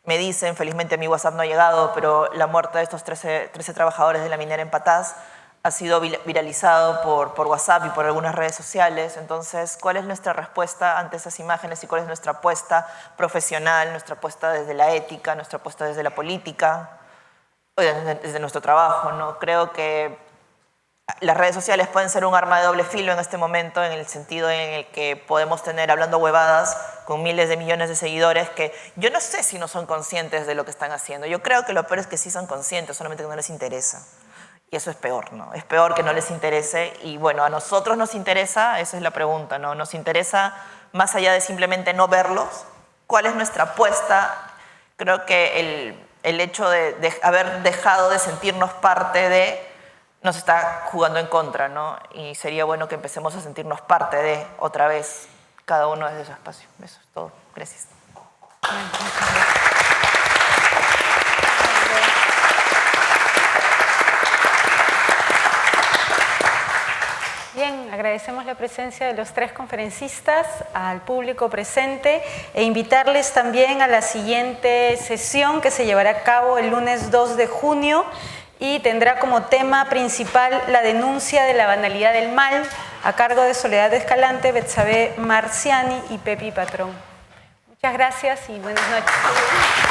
me dicen, felizmente mi WhatsApp no ha llegado, pero la muerte de estos 13 trabajadores de la minera en Patás ha sido viralizado por WhatsApp y por algunas redes sociales. Entonces, ¿cuál es nuestra respuesta ante esas imágenes y cuál es nuestra apuesta profesional, nuestra apuesta desde la ética, nuestra apuesta desde la política, desde nuestro trabajo, ¿no? Creo que las redes sociales pueden ser un arma de doble filo en este momento, en el sentido en el que podemos tener hablando huevadas con miles de millones de seguidores que yo no sé si no son conscientes de lo que están haciendo. Yo creo que lo peor es que sí son conscientes, solamente que no les interesa. Y eso es peor, ¿no? Es peor que no les interese. Y bueno, a nosotros nos interesa, esa es la pregunta, ¿no? Nos interesa, más allá de simplemente no verlos, ¿cuál es nuestra apuesta? Creo que el hecho de haber dejado de sentirnos parte de nos está jugando en contra, ¿no? Y sería bueno que empecemos a sentirnos parte de, otra vez, cada uno desde su espacio. Eso es todo. Gracias. Bien, agradecemos la presencia de los 3 conferencistas, al público presente e invitarles también a la siguiente sesión que se llevará a cabo el lunes 2 de junio y tendrá como tema principal la denuncia de la banalidad del mal a cargo de Soledad Escalante, Betsabe Marciani y Pepi Patrón. Muchas gracias y buenas noches.